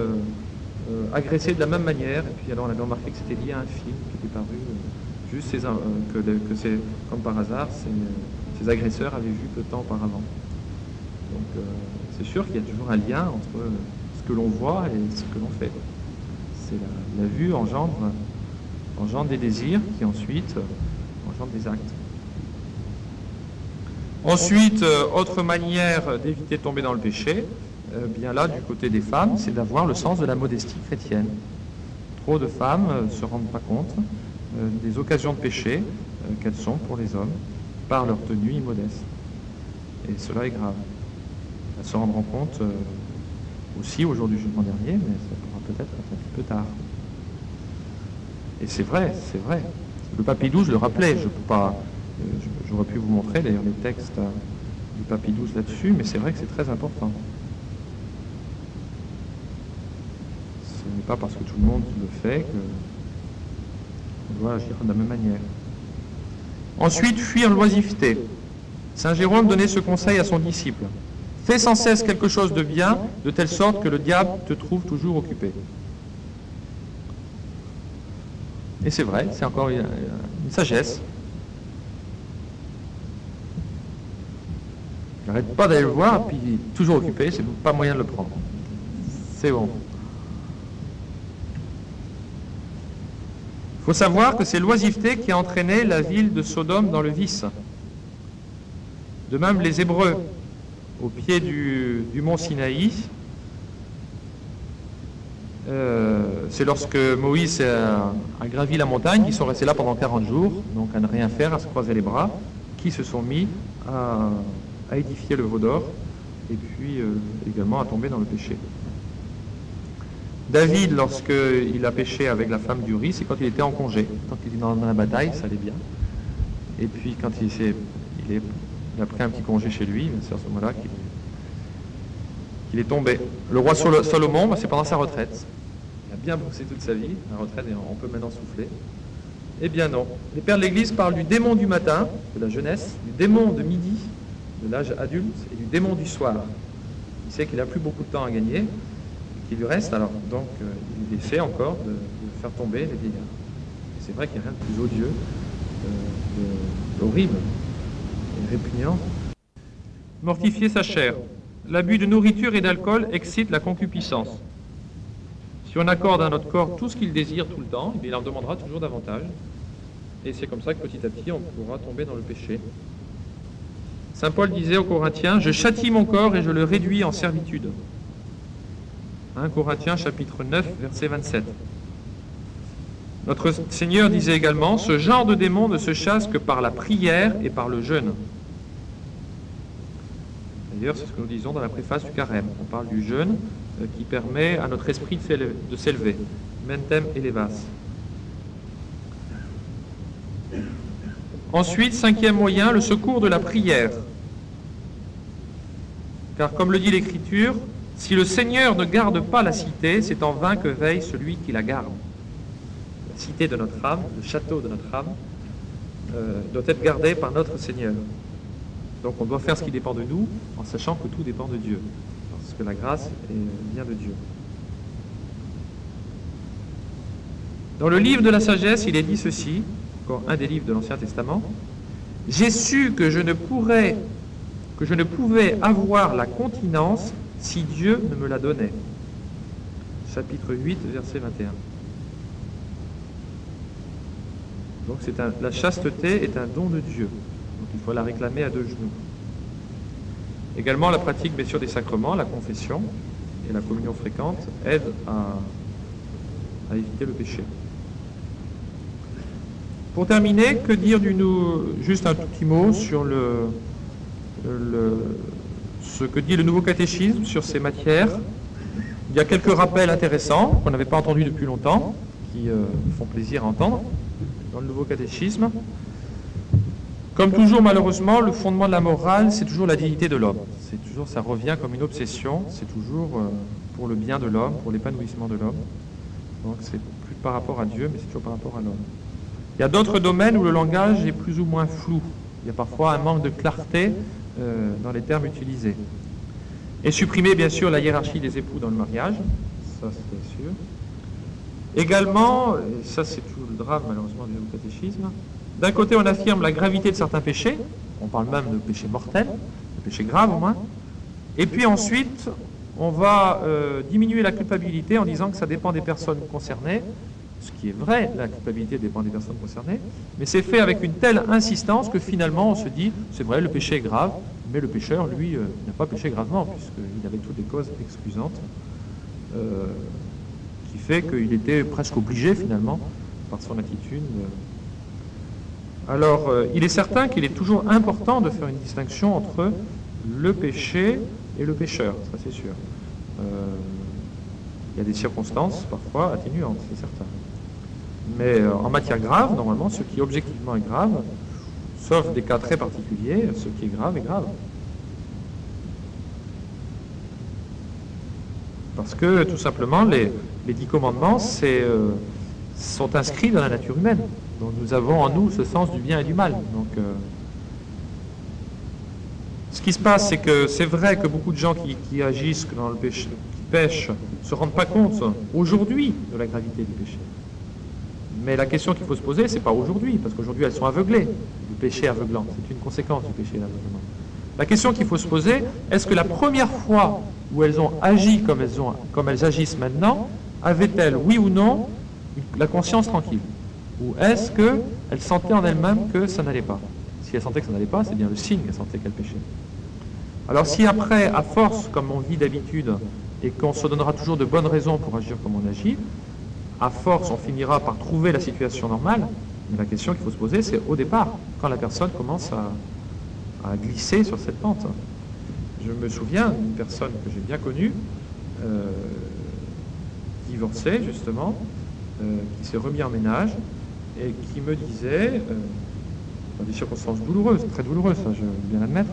agressées de la même manière. Et puis alors on avait remarqué que c'était lié à un film qui était paru, juste que c'est, comme par hasard, ces agresseurs avaient vu peu de temps auparavant. Donc c'est sûr qu'il y a toujours un lien entre ce que l'on voit et ce que l'on fait. C'est la vue engendre des désirs qui ensuite engendrent des actes. Ensuite, autre manière d'éviter de tomber dans le péché, bien là, du côté des femmes, c'est d'avoir le sens de la modestie chrétienne. Trop de femmes ne se rendent pas compte des occasions de péché qu'elles sont pour les hommes par leur tenue immodeste. Et cela est grave. Elles se rendront compte aussi au jour du jugement dernier, mais ça pourra peut-être être un petit peu tard. Et c'est vrai, c'est vrai. Le pape Pie XII le rappelait, je peux pas... J'aurais pu vous montrer d'ailleurs les textes du pape Pie XII là-dessus, mais c'est vrai que c'est très important. Ce n'est pas parce que tout le monde le fait qu'on doit agir de la même manière. Ensuite, fuir l'oisiveté. Saint Jérôme donnait ce conseil à son disciple. Fais sans cesse quelque chose de bien, de telle sorte que le diable te trouve toujours occupé. Et c'est vrai, c'est encore une sagesse. J'arrête pas d'aller le voir, puis toujours occupé, c'est pas moyen de le prendre. C'est bon. Il faut savoir que c'est l'oisiveté qui a entraîné la ville de Sodome dans le vice. De même, les Hébreux, au pied du mont Sinaï, c'est lorsque Moïse a gravi la montagne, qu'ils sont restés là pendant 40 jours, donc à ne rien faire, à se croiser les bras, qui se sont mis à édifier le veau d'or et puis également à tomber dans le péché. David, lorsqu'il a péché avec la femme d'Uri, c'est quand il était en congé. Tant qu'il était dans la bataille, ça allait bien. Et puis quand il a pris un petit congé chez lui, c'est à ce moment-là qu'il est tombé. Le roi Salomon, c'est pendant sa retraite. Il a bien bossé toute sa vie, la retraite, et on peut maintenant souffler. Eh bien non. Les pères de l'Église parlent du démon du matin, de la jeunesse, du démon de midi, de l'âge adulte, et du démon du soir. Il sait qu'il n'a plus beaucoup de temps à gagner, qu'il lui reste, alors donc il essaie encore de faire tomber les vieillards. Et c'est vrai qu'il n'y a rien de plus odieux, horrible et répugnant. Mortifier sa chair. L'abus de nourriture et d'alcool excite la concupiscence. Si on accorde à notre corps tout ce qu'il désire tout le temps, il en demandera toujours davantage. Et c'est comme ça que petit à petit, on pourra tomber dans le péché. Saint Paul disait aux Corinthiens, « Je châtie mon corps et je le réduis en servitude. » 1 Corinthiens chapitre 9, verset 27. Notre Seigneur disait également, « Ce genre de démon ne se chasse que par la prière et par le jeûne. » D'ailleurs, c'est ce que nous disons dans la préface du Carême. On parle du jeûne qui permet à notre esprit de s'élever. Mentem elevas. Ensuite, cinquième moyen, le secours de la prière. Car comme le dit l'Écriture, si le Seigneur ne garde pas la cité, c'est en vain que veille celui qui la garde. La cité de notre âme, le château de notre âme, doit être gardé par notre Seigneur. Donc on doit faire ce qui dépend de nous, en sachant que tout dépend de Dieu, parce que la grâce vient de Dieu. Dans le livre de la sagesse, il est dit ceci, encore un des livres de l'Ancien Testament: « J'ai su que je ne pouvais avoir la continence si Dieu ne me la donnait. » Chapitre 8, verset 21. Donc la chasteté est un don de Dieu. Donc il faut la réclamer à deux genoux. Également, la pratique, bien sûr, des sacrements, la confession et la communion fréquente aident à éviter le péché. Pour terminer, que dire juste un tout petit mot sur ce que dit le nouveau catéchisme sur ces matières. Il y a quelques rappels intéressants qu'on n'avait pas entendus depuis longtemps, qui font plaisir à entendre dans le nouveau catéchisme. Comme toujours, malheureusement, le fondement de la morale, c'est toujours la dignité de l'homme. Ça revient comme une obsession, c'est toujours pour le bien de l'homme, pour l'épanouissement de l'homme. Donc c'est plus par rapport à Dieu, mais c'est toujours par rapport à l'homme. Il y a d'autres domaines où le langage est plus ou moins flou. Il y a parfois un manque de clarté dans les termes utilisés. Et supprimer, bien sûr, la hiérarchie des époux dans le mariage, ça c'est bien sûr. Également, et ça c'est tout le drame malheureusement du nouveau catéchisme, d'un côté on affirme la gravité de certains péchés, on parle même de péchés mortels, de péchés graves au moins, et puis ensuite on va diminuer la culpabilité en disant que ça dépend des personnes concernées, ce qui est vrai, la culpabilité dépend des personnes concernées, mais c'est fait avec une telle insistance que finalement on se dit, c'est vrai, le péché est grave, mais le pécheur, lui, n'a pas péché gravement, puisqu'il avait toutes les causes excusantes, qui fait qu'il était presque obligé finalement, par son attitude. Alors, il est certain qu'il est toujours important de faire une distinction entre le péché et le pécheur, ça c'est sûr. Il y a des circonstances parfois atténuantes, c'est certain. Mais en matière grave, normalement, ce qui objectivement est grave, sauf des cas très particuliers, ce qui est grave est grave. Parce que, tout simplement, les 10 commandements sont inscrits dans la nature humaine. Donc nous avons en nous ce sens du bien et du mal. Donc, ce qui se passe, c'est que c'est vrai que beaucoup de gens qui agissent dans le péché, qui pêchent, ne se rendent pas compte aujourd'hui de la gravité du péché. Mais la question qu'il faut se poser, c'est pas aujourd'hui, parce qu'aujourd'hui elles sont aveuglées du péché aveuglant. C'est une conséquence du péché aveuglement. La question qu'il faut se poser, est-ce que la première fois où elles ont agi comme elles agissent maintenant, avaient-elles, oui ou non, la conscience tranquille? Ou est-ce qu'elles sentaient en elles-mêmes que ça n'allait pas? Si elles sentaient que ça n'allait pas, c'est bien le signe qu'elles sentaient qu'elles péchaient. Alors si après, à force, comme on vit d'habitude, et qu'on se donnera toujours de bonnes raisons pour agir comme on agit, à force, on finira par trouver la situation normale, mais la question qu'il faut se poser, c'est au départ, quand la personne commence à glisser sur cette pente. Je me souviens d'une personne que j'ai bien connue, divorcée justement, qui s'est remis en ménage et qui me disait, dans des circonstances douloureuses, très douloureuses, ça je veux bien l'admettre,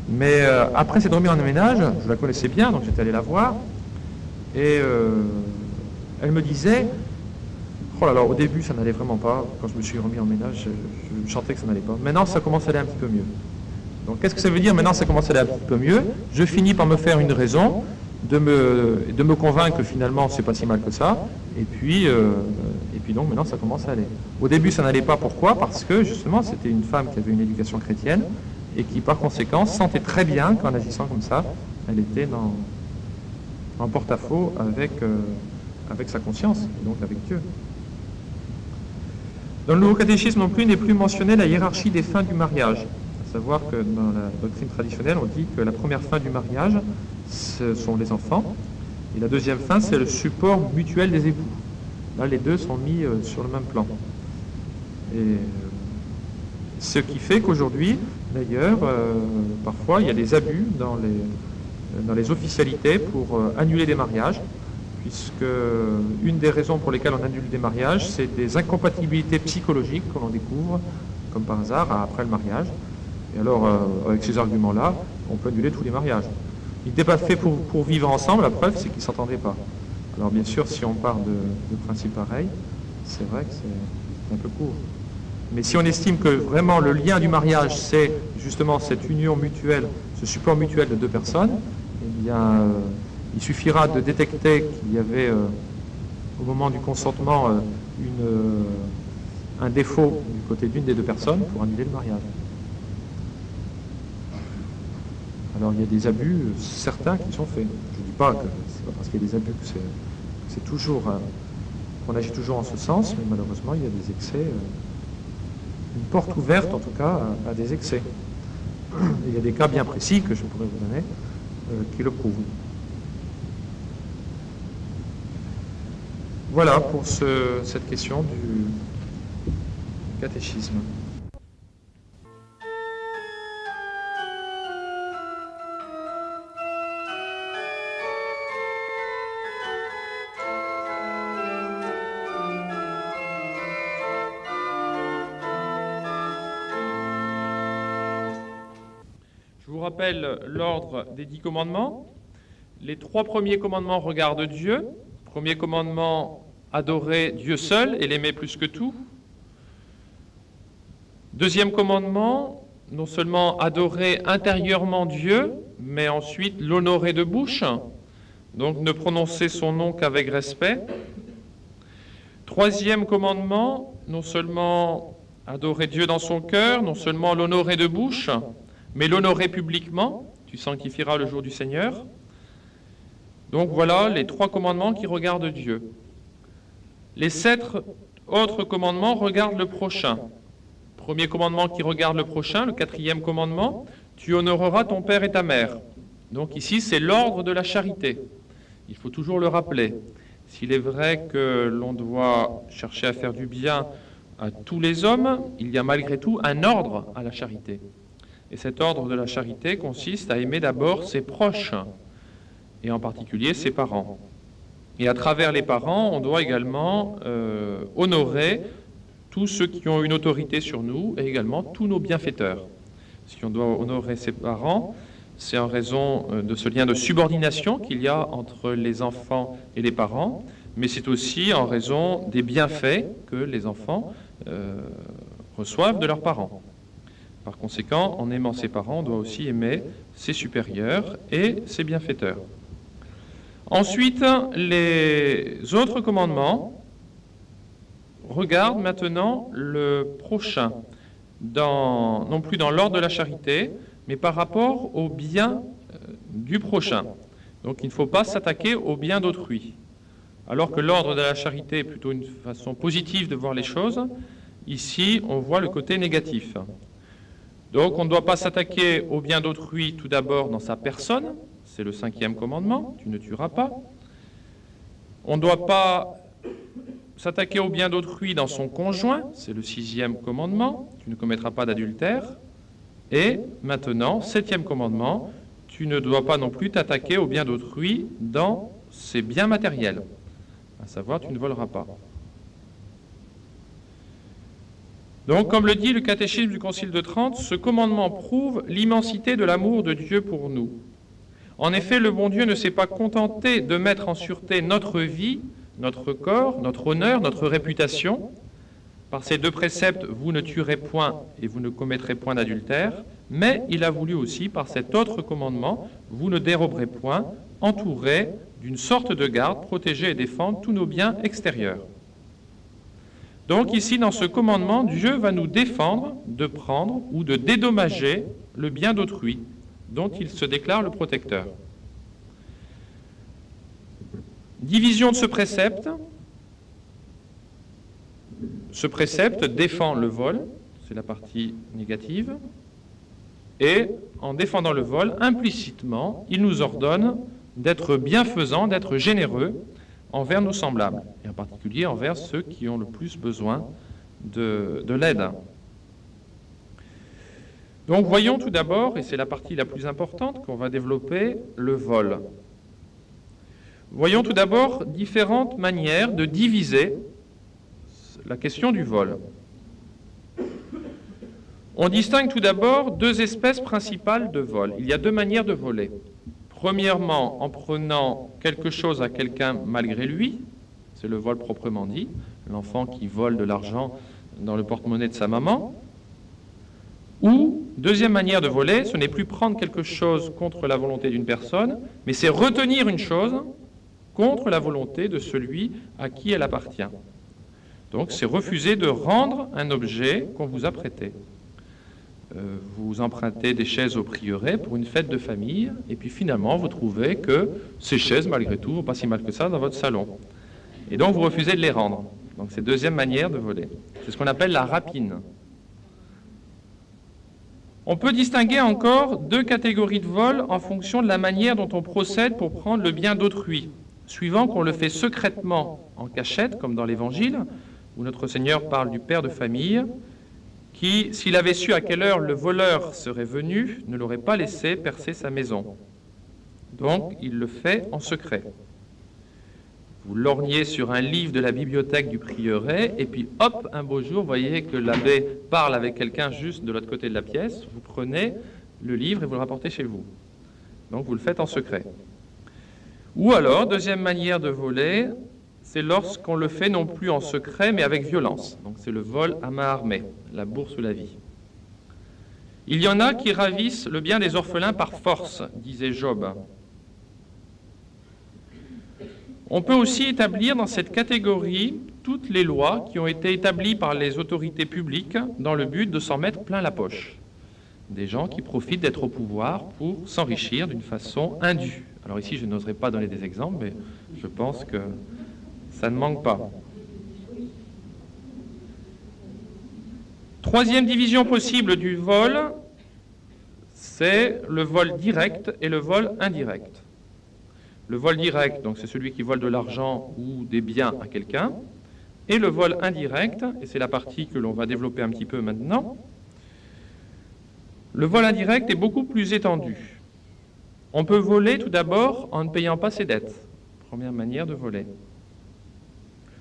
mais après s'être remis en ménage, je la connaissais bien, donc j'étais allé la voir, et elle me disait, oh là là, au début ça n'allait vraiment pas, quand je me suis remis en ménage, je sentais que ça n'allait pas. Maintenant ça commence à aller un petit peu mieux. Donc qu'est-ce que ça veut dire maintenant ça commence à aller un petit peu mieux? Je finis par me faire une raison, de me convaincre que finalement c'est pas si mal que ça, et puis donc maintenant ça commence à aller. Au début ça n'allait pas, pourquoi? Parce que justement c'était une femme qui avait une éducation chrétienne, et qui par conséquent sentait très bien qu'en agissant comme ça, elle était en porte-à-faux avec sa conscience, et donc avec Dieu. Dans le Nouveau Catéchisme non plus n'est plus mentionnée la hiérarchie des fins du mariage. À savoir que dans la doctrine traditionnelle, on dit que la première fin du mariage, ce sont les enfants, et la deuxième fin, c'est le support mutuel des époux. Là, les deux sont mis sur le même plan. Et ce qui fait qu'aujourd'hui, d'ailleurs, parfois, il y a des abus dans les officialités pour annuler des mariages, puisque une des raisons pour lesquelles on annule des mariages, c'est des incompatibilités psychologiques que l'on découvre, comme par hasard, après le mariage. Et alors, avec ces arguments-là, on peut annuler tous les mariages. Ils n'étaient pas faits pour vivre ensemble, la preuve, c'est qu'ils ne s'entendaient pas. Alors bien sûr, si on part de principes pareils, c'est vrai que c'est un peu court. Mais si on estime que vraiment le lien du mariage, c'est justement cette union mutuelle, ce support mutuel de deux personnes, eh bien, il suffira de détecter qu'il y avait, au moment du consentement, un défaut du côté d'une des deux personnes pour annuler le mariage. Alors il y a des abus, certains qui sont faits. Je ne dis pas que c'est pas parce qu'il y a des abus que c'est toujours, qu'on agit toujours en ce sens, mais malheureusement il y a des excès, une porte ouverte en tout cas à des excès. Et il y a des cas bien précis que je pourrais vous donner qui le prouvent. Voilà pour cette question du catéchisme. Je vous rappelle l'ordre des 10 commandements. Les 3 premiers commandements regardent Dieu. Premier commandement, adorer Dieu seul et l'aimer plus que tout. Deuxième commandement, non seulement adorer intérieurement Dieu, mais ensuite l'honorer de bouche, donc ne prononcer son nom qu'avec respect. Troisième commandement, non seulement adorer Dieu dans son cœur, non seulement l'honorer de bouche, mais l'honorer publiquement, tu sanctifieras le jour du Seigneur. Donc voilà les 3 commandements qui regardent Dieu. Les 7 autres commandements regardent le prochain. Premier commandement qui regarde le prochain, le 4e commandement, tu honoreras ton père et ta mère. Donc ici, c'est l'ordre de la charité. Il faut toujours le rappeler. S'il est vrai que l'on doit chercher à faire du bien à tous les hommes, il y a malgré tout un ordre à la charité. Et cet ordre de la charité consiste à aimer d'abord ses proches, et en particulier ses parents. Et à travers les parents, on doit également honorer tous ceux qui ont une autorité sur nous et également tous nos bienfaiteurs. Si on doit honorer ses parents, c'est en raison de ce lien de subordination qu'il y a entre les enfants et les parents, mais c'est aussi en raison des bienfaits que les enfants reçoivent de leurs parents. Par conséquent, en aimant ses parents, on doit aussi aimer ses supérieurs et ses bienfaiteurs. Ensuite, les autres commandements regardent maintenant le prochain, non plus dans l'ordre de la charité, mais par rapport au bien du prochain. Donc il ne faut pas s'attaquer au bien d'autrui. Alors que l'ordre de la charité est plutôt une façon positive de voir les choses, ici on voit le côté négatif. Donc on ne doit pas s'attaquer au bien d'autrui tout d'abord dans sa personne, c'est le 5e commandement, tu ne tueras pas. On ne doit pas s'attaquer au bien d'autrui dans son conjoint, c'est le 6e commandement, tu ne commettras pas d'adultère. Et maintenant, 7e commandement, tu ne dois pas non plus t'attaquer au bien d'autrui dans ses biens matériels, à savoir tu ne voleras pas. Donc, comme le dit le catéchisme du Concile de Trente, ce commandement prouve l'immensité de l'amour de Dieu pour nous. En effet, le bon Dieu ne s'est pas contenté de mettre en sûreté notre vie, notre corps, notre honneur, notre réputation. Par ces 2 préceptes, vous ne tuerez point et vous ne commettrez point d'adultère, mais il a voulu aussi, par cet autre commandement, vous ne déroberez point, entouré d'une sorte de garde, protéger et défendre tous nos biens extérieurs. Donc ici, dans ce commandement, Dieu va nous défendre de prendre ou de dédommager le bien d'autrui, dont il se déclare le protecteur. Division de ce précepte. Ce précepte défend le vol, c'est la partie négative, et en défendant le vol, implicitement, il nous ordonne d'être bienfaisants, d'être généreux envers nos semblables, et en particulier envers ceux qui ont le plus besoin de l'aide. Donc voyons tout d'abord, et c'est la partie la plus importante qu'on va développer, le vol. Voyons tout d'abord différentes manières de diviser la question du vol. On distingue tout d'abord deux espèces principales de vol. Il y a deux manières de voler. Premièrement, en prenant quelque chose à quelqu'un malgré lui, c'est le vol proprement dit, l'enfant qui vole de l'argent dans le porte-monnaie de sa maman. Ou, deuxième manière de voler, ce n'est plus prendre quelque chose contre la volonté d'une personne, mais c'est retenir une chose contre la volonté de celui à qui elle appartient. Donc c'est refuser de rendre un objet qu'on vous a prêté. Vous empruntez des chaises au prieuré pour une fête de famille, et puis finalement vous trouvez que ces chaises, malgré tout, vont pas si mal que ça dans votre salon. Et donc vous refusez de les rendre. Donc c'est deuxième manière de voler. C'est ce qu'on appelle la rapine. On peut distinguer encore deux catégories de vol en fonction de la manière dont on procède pour prendre le bien d'autrui, suivant qu'on le fait secrètement en cachette, comme dans l'Évangile, où notre Seigneur parle du père de famille, qui, s'il avait su à quelle heure le voleur serait venu, ne l'aurait pas laissé percer sa maison. Donc, il le fait en secret. Vous lorgnez sur un livre de la bibliothèque du prieuré, et puis hop, un beau jour, vous voyez que l'abbé parle avec quelqu'un juste de l'autre côté de la pièce, vous prenez le livre et vous le rapportez chez vous. Donc, vous le faites en secret. Ou alors, deuxième manière de voler, c'est lorsqu'on le fait non plus en secret, mais avec violence. Donc c'est le vol à main armée, la bourse ou la vie. Il y en a qui ravissent le bien des orphelins par force, disait Job. On peut aussi établir dans cette catégorie toutes les lois qui ont été établies par les autorités publiques dans le but de s'en mettre plein la poche. Des gens qui profitent d'être au pouvoir pour s'enrichir d'une façon indue. Alors ici, je n'oserais pas donner des exemples, mais je pense que ça ne manque pas. Troisième division possible du vol, c'est le vol direct et le vol indirect. Le vol direct, donc c'est celui qui vole de l'argent ou des biens à quelqu'un, et le vol indirect, et c'est la partie que l'on va développer un petit peu maintenant. Le vol indirect est beaucoup plus étendu. On peut voler tout d'abord en ne payant pas ses dettes. Première manière de voler.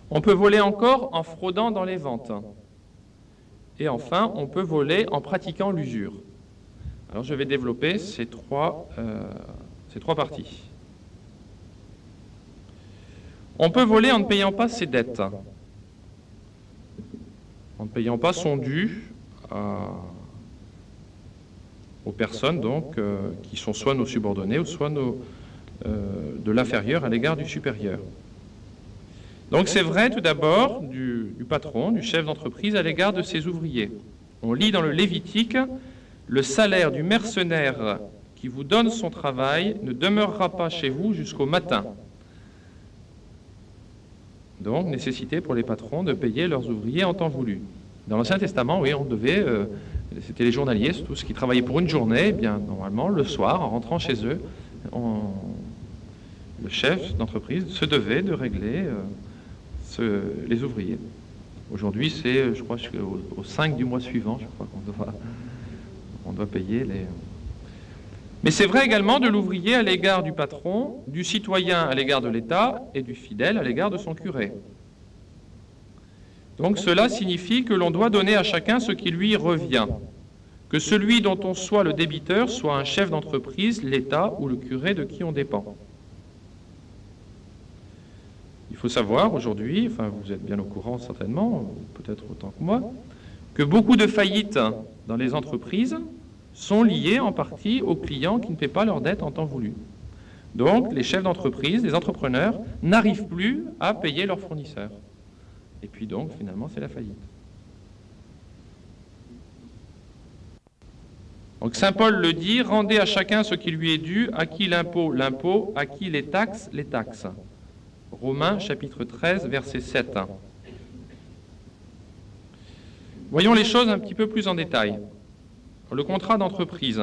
On peut voler encore en fraudant dans les ventes. Et enfin, on peut voler en pratiquant l'usure. Alors je vais développer ces trois parties. On peut voler en ne payant pas ses dettes. En ne payant pas son dû aux personnes donc, qui sont soit nos subordonnés ou soit de l'inférieur à l'égard du supérieur. Donc c'est vrai tout d'abord du patron, du chef d'entreprise à l'égard de ses ouvriers. On lit dans le Lévitique, le salaire du mercenaire qui vous donne son travail ne demeurera pas chez vous jusqu'au matin. Donc nécessité pour les patrons de payer leurs ouvriers en temps voulu. Dans l'Ancien Testament, oui, on devait, c'était les journaliers, tous qui travaillaient pour une journée, eh bien normalement le soir, en rentrant chez eux, le chef d'entreprise se devait de régler les ouvriers. Aujourd'hui, c'est, je crois, au 5 du mois suivant, je crois qu'on doit payer les... Mais c'est vrai également de l'ouvrier à l'égard du patron, du citoyen à l'égard de l'État et du fidèle à l'égard de son curé. Donc cela signifie que l'on doit donner à chacun ce qui lui revient, que celui dont on soit le débiteur soit un chef d'entreprise, l'État ou le curé de qui on dépend. Il faut savoir aujourd'hui, enfin vous êtes bien au courant certainement, peut-être autant que moi, que beaucoup de faillites dans les entreprises sont liées en partie aux clients qui ne paient pas leurs dettes en temps voulu. Donc les chefs d'entreprise, les entrepreneurs, n'arrivent plus à payer leurs fournisseurs. Et puis donc finalement c'est la faillite. Donc saint Paul le dit, rendez à chacun ce qui lui est dû, à qui l'impôt, l'impôt, à qui les taxes, les taxes. Romains chapitre 13, verset 7. Voyons les choses un petit peu plus en détail. Le contrat d'entreprise.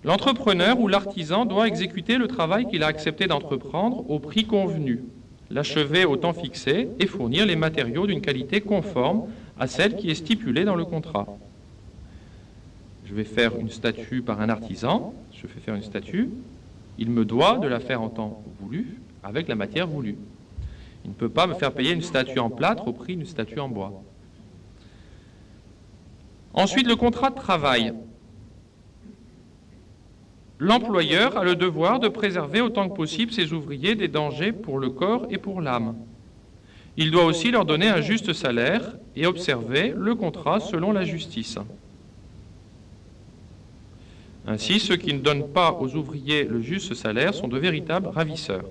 L'entrepreneur ou l'artisan doit exécuter le travail qu'il a accepté d'entreprendre au prix convenu, l'achever au temps fixé et fournir les matériaux d'une qualité conforme à celle qui est stipulée dans le contrat. Je vais faire une statue par un artisan, je fais faire une statue, il me doit de la faire en temps voulu, avec la matière voulue. Il ne peut pas me faire payer une statue en plâtre au prix d'une statue en bois. Ensuite, le contrat de travail. L'employeur a le devoir de préserver autant que possible ses ouvriers des dangers pour le corps et pour l'âme. Il doit aussi leur donner un juste salaire et observer le contrat selon la justice. Ainsi, ceux qui ne donnent pas aux ouvriers le juste salaire sont de véritables ravisseurs.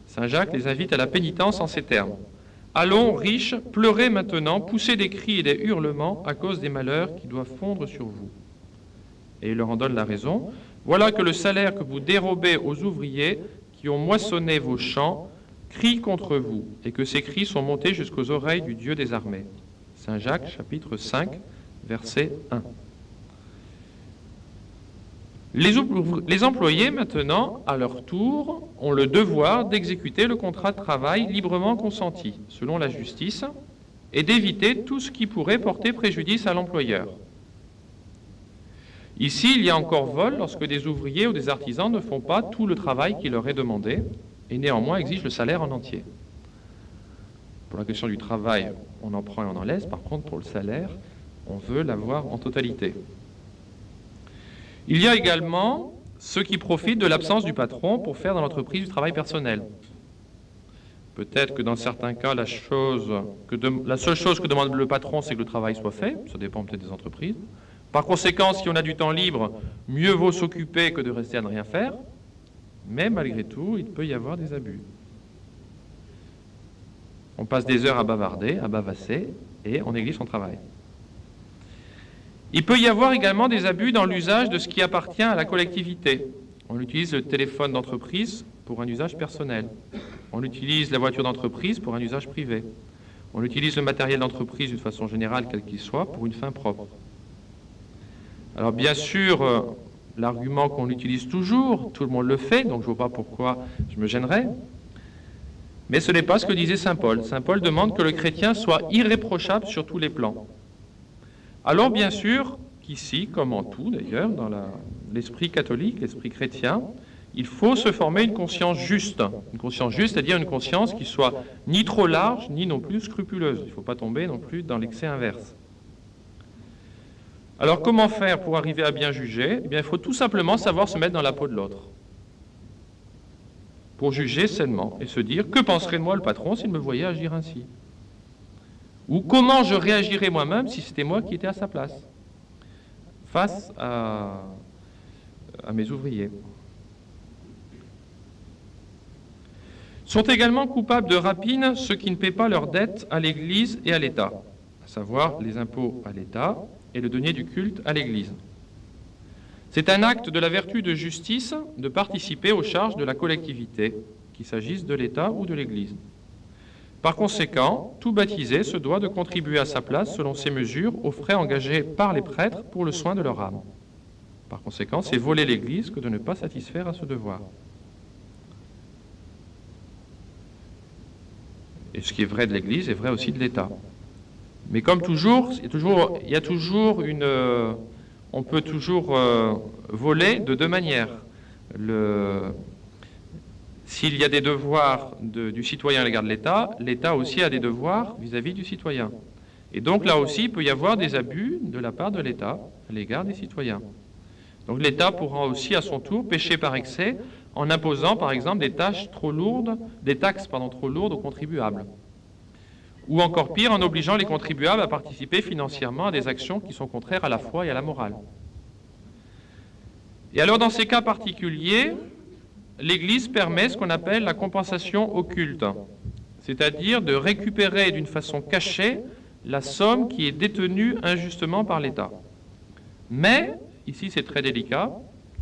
Saint Jacques les invite à la pénitence en ces termes. « Allons, riches, pleurez maintenant, poussez des cris et des hurlements à cause des malheurs qui doivent fondre sur vous. » Et il leur en donne la raison. « Voilà que le salaire que vous dérobez aux ouvriers qui ont moissonné vos champs crie contre vous, et que ces cris sont montés jusqu'aux oreilles du Dieu des armées. » Saint Jacques, chapitre 5, verset 1. Les employés, maintenant, à leur tour, ont le devoir d'exécuter le contrat de travail librement consenti, selon la justice, et d'éviter tout ce qui pourrait porter préjudice à l'employeur. Ici, il y a encore vol lorsque des ouvriers ou des artisans ne font pas tout le travail qui leur est demandé, et néanmoins exigent le salaire en entier. Pour la question du travail, on en prend et on en laisse. Par contre, pour le salaire, on veut l'avoir en totalité. Il y a également ceux qui profitent de l'absence du patron pour faire dans l'entreprise du travail personnel. Peut-être que dans certains cas, la seule chose que demande le patron, c'est que le travail soit fait. Ça dépend peut-être des entreprises. Par conséquent, si on a du temps libre, mieux vaut s'occuper que de rester à ne rien faire. Mais malgré tout, il peut y avoir des abus. On passe des heures à bavarder, à bavasser, et on néglige son travail. Il peut y avoir également des abus dans l'usage de ce qui appartient à la collectivité. On utilise le téléphone d'entreprise pour un usage personnel. On utilise la voiture d'entreprise pour un usage privé. On utilise le matériel d'entreprise d'une façon générale, quel qu'il soit, pour une fin propre. Alors bien sûr, l'argument qu'on utilise toujours, tout le monde le fait, donc je ne vois pas pourquoi je me gênerais. Mais ce n'est pas ce que disait saint Paul. Saint Paul demande que le chrétien soit irréprochable sur tous les plans. Alors bien sûr qu'ici, comme en tout d'ailleurs, dans l'esprit catholique, l'esprit chrétien, il faut se former une conscience juste. Une conscience juste, c'est-à-dire une conscience qui soit ni trop large, ni non plus scrupuleuse. Il ne faut pas tomber non plus dans l'excès inverse. Alors comment faire pour arriver à bien juger? Eh bien, il faut tout simplement savoir se mettre dans la peau de l'autre. Pour juger sainement et se dire, que penserait de moi le patron s'il me voyait agir ainsi? Ou comment je réagirais moi-même si c'était moi qui étais à sa place, face à mes ouvriers. Sont également coupables de rapine ceux qui ne paient pas leurs dettes à l'Église et à l'État, à savoir les impôts à l'État et le denier du culte à l'Église. C'est un acte de la vertu de justice de participer aux charges de la collectivité, qu'il s'agisse de l'État ou de l'Église. Par conséquent, tout baptisé se doit de contribuer à sa place, selon ses mesures, aux frais engagés par les prêtres pour le soin de leur âme. Par conséquent, c'est voler l'Église que de ne pas satisfaire à ce devoir. Et ce qui est vrai de l'Église est vrai aussi de l'État. Mais comme toujours, on peut toujours voler de deux manières. S'il y a des devoirs du citoyen à l'égard de l'État, l'État aussi a des devoirs vis-à-vis du citoyen. Et donc là aussi, il peut y avoir des abus de la part de l'État à l'égard des citoyens. Donc l'État pourra aussi à son tour pécher par excès en imposant par exemple des taxes trop lourdes aux contribuables. Ou encore pire, en obligeant les contribuables à participer financièrement à des actions qui sont contraires à la foi et à la morale. Et alors dans ces cas particuliers, l'Église permet ce qu'on appelle la compensation occulte, c'est-à-dire de récupérer d'une façon cachée la somme qui est détenue injustement par l'État. Mais, ici c'est très délicat,